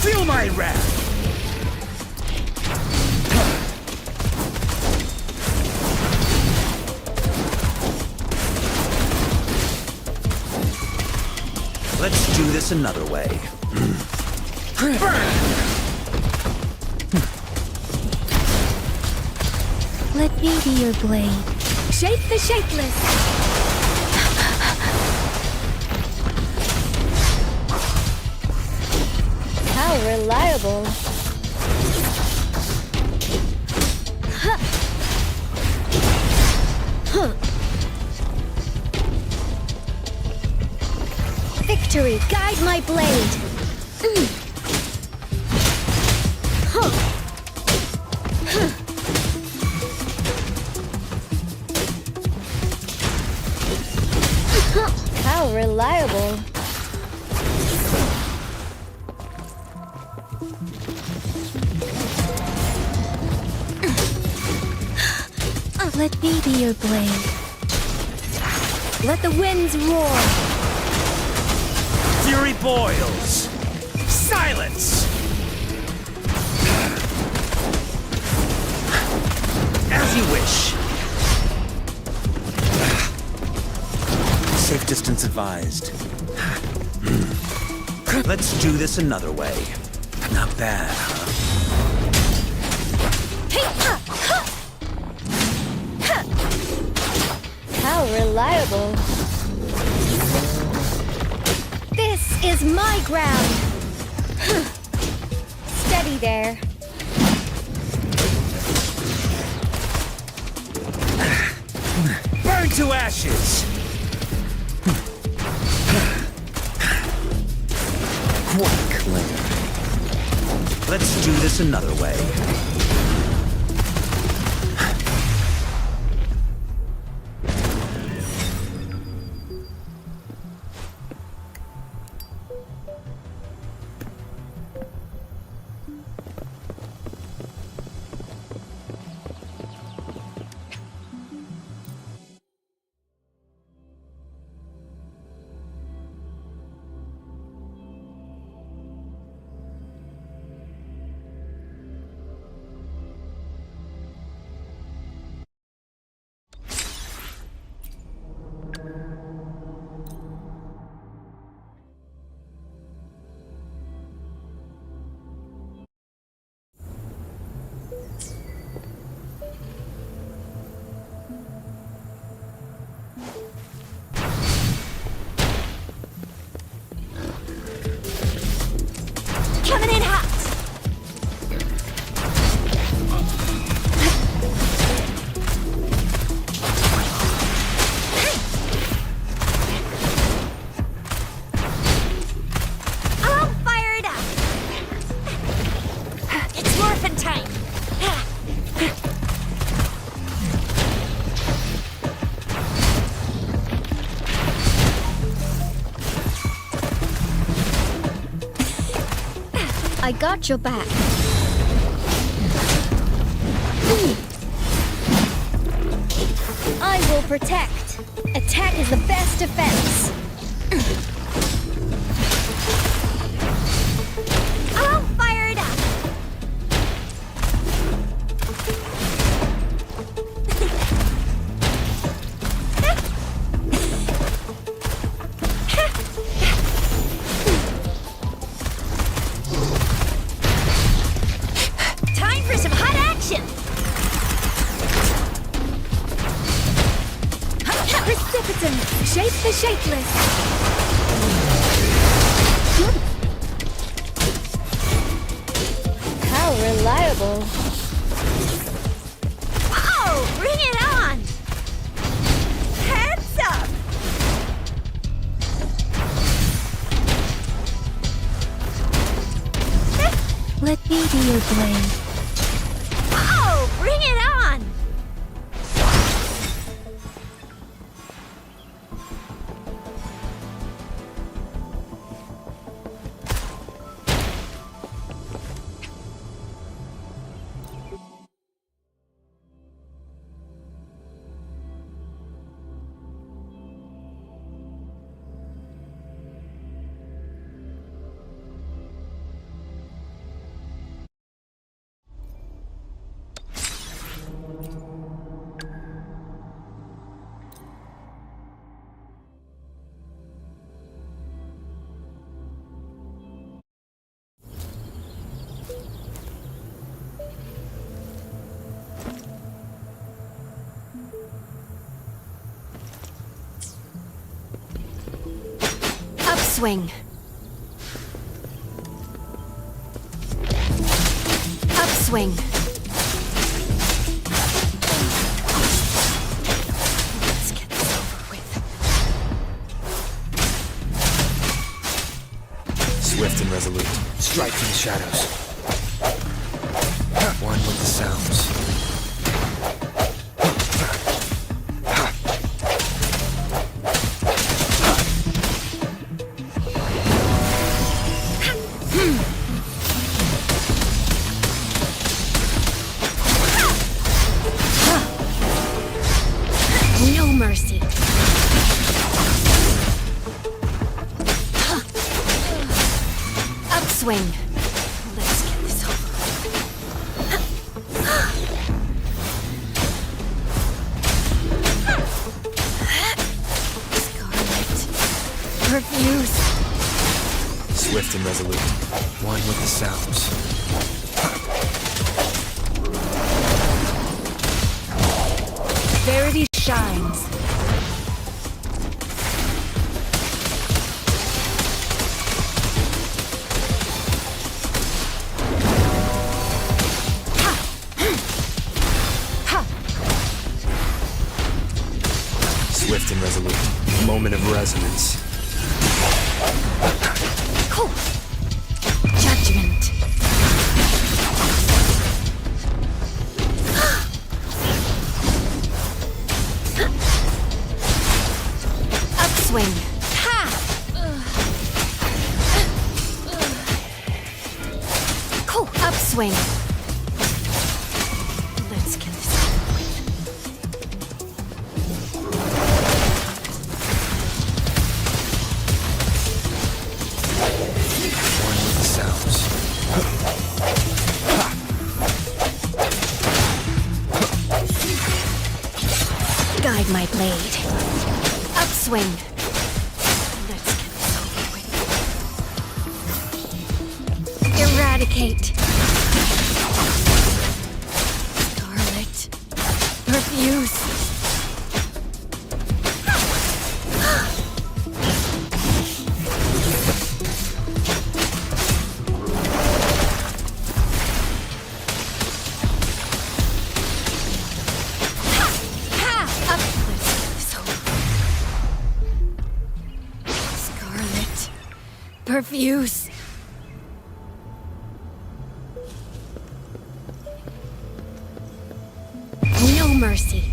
G: Feel my wrath!
D: Let's do this another way.
A: Let me be your blade. Shape the shapeless. How reliable. Victory, guide my blade. How reliable. Let me be your blade. Let the winds roar.
G: Fury boils! Silence! As you wish. Safe distance advised.
D: Let's do this another way.
G: Not bad, huh?
A: How reliable. This is my ground. Steady there.
G: Burn to ashes!
D: Quite clear. Let's do this another way.
A: Coming in hot. I'll fire it up. It's morphin' time. I got your back. I will protect. Attack is the best defense. I'll fire it up.
H: omnipotent, shape the shapeless.
J: How reliable.
A: Oh, bring it on! Heads up!
H: Let me be your blade.
A: Oh, bring it on!
E: Upswing. Upswing. Let's get this over with.
C: Swift and resolute. Strike from the shadows. One with the sounds.
A: No mercy.
E: Upswing. Let's get this over with. Scarlet. Refuse.
C: Swift and resolute. One with the sounds.
H: Verity shines.
C: Swift and resolute. Moment of resonance.
E: Cool. Judgment. Upswing. Ha! Cool. Upswing. Let's get this over with.
C: One with the sounds.
E: Guide my blade. Upswing. Let's get this over with. Eradicate. Scarlet. Refuse. Up. Let's get this over with. Scarlet. Perfuse. No mercy.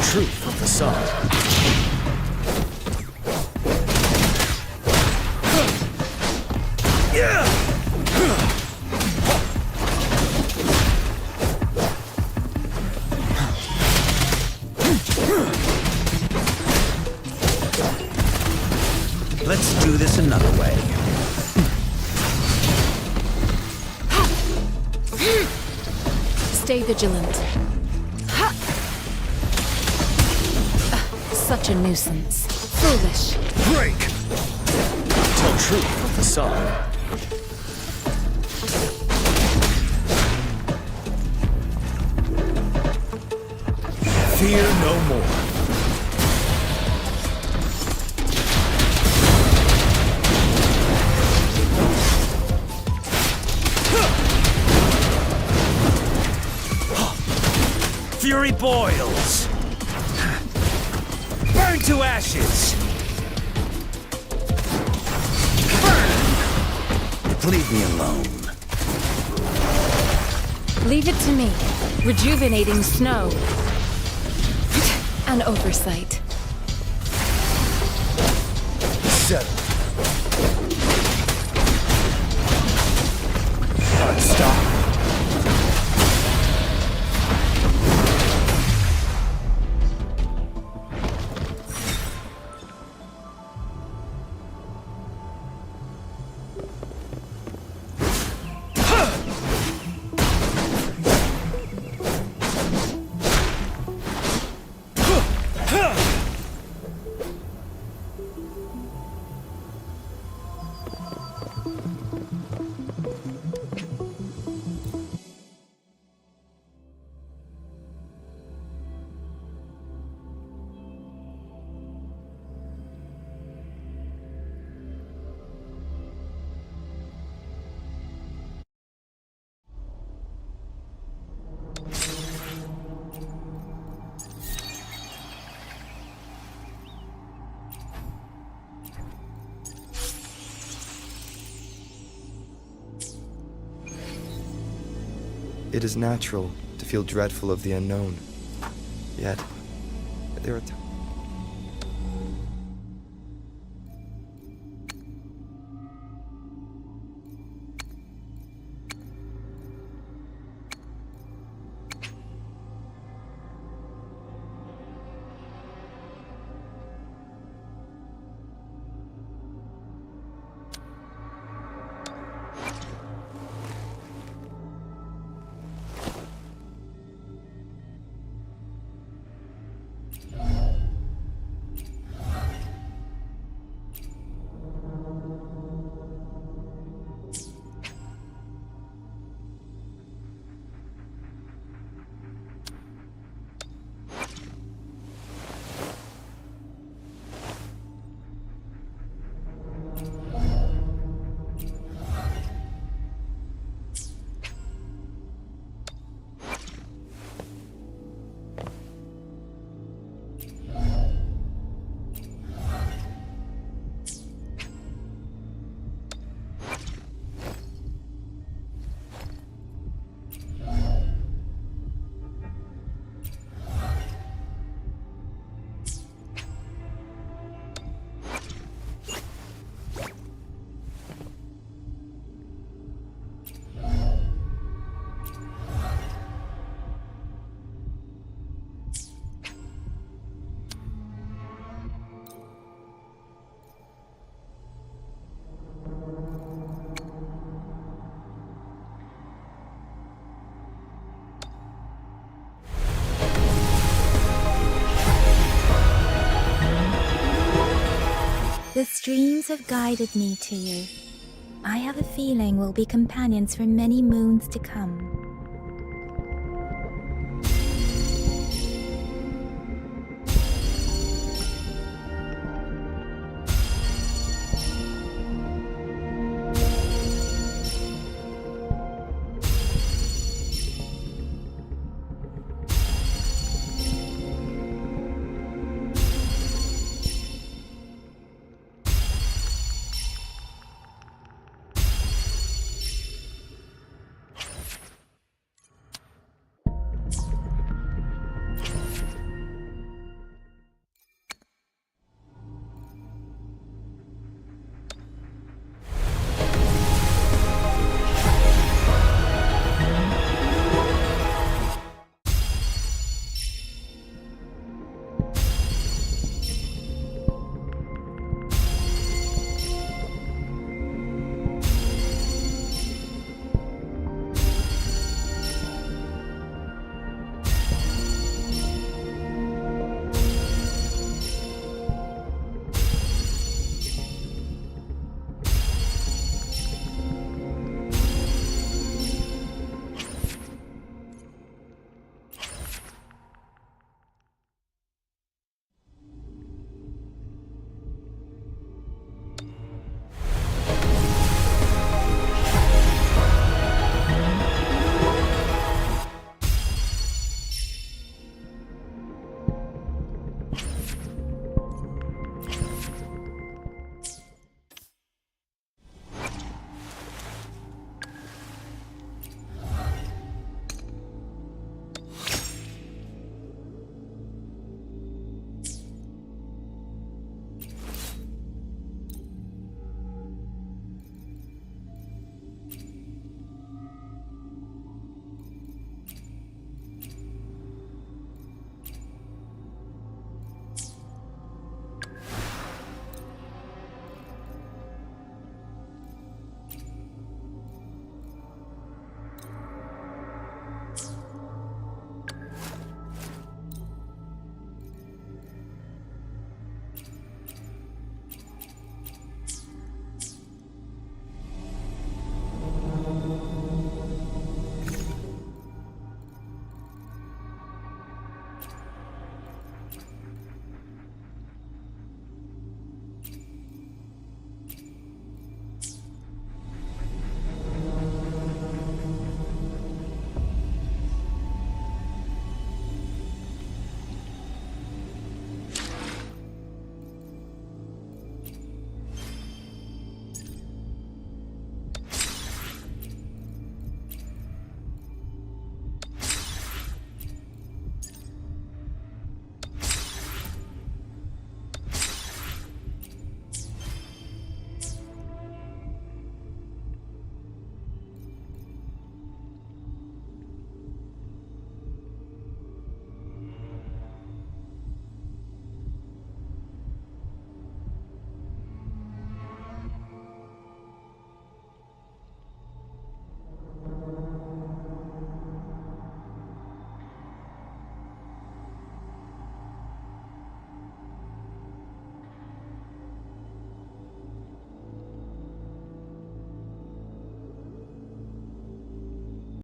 G: truth of the sun.
D: Let's do this another way.
E: Stay vigilant. Such a nuisance. Foolish.
G: Break! Tell truth of the sun. Fear no more.
D: Fury boils. Burn to ashes. Burn! Leave me alone.
H: Leave it to me. Rejuvenating snow. An oversight.
G: Settle. Unstoppable.
C: It is natural to feel dreadful of the unknown. Yet, there are times.
A: The streams have guided me to you. I have a feeling we'll be companions for many moons to come.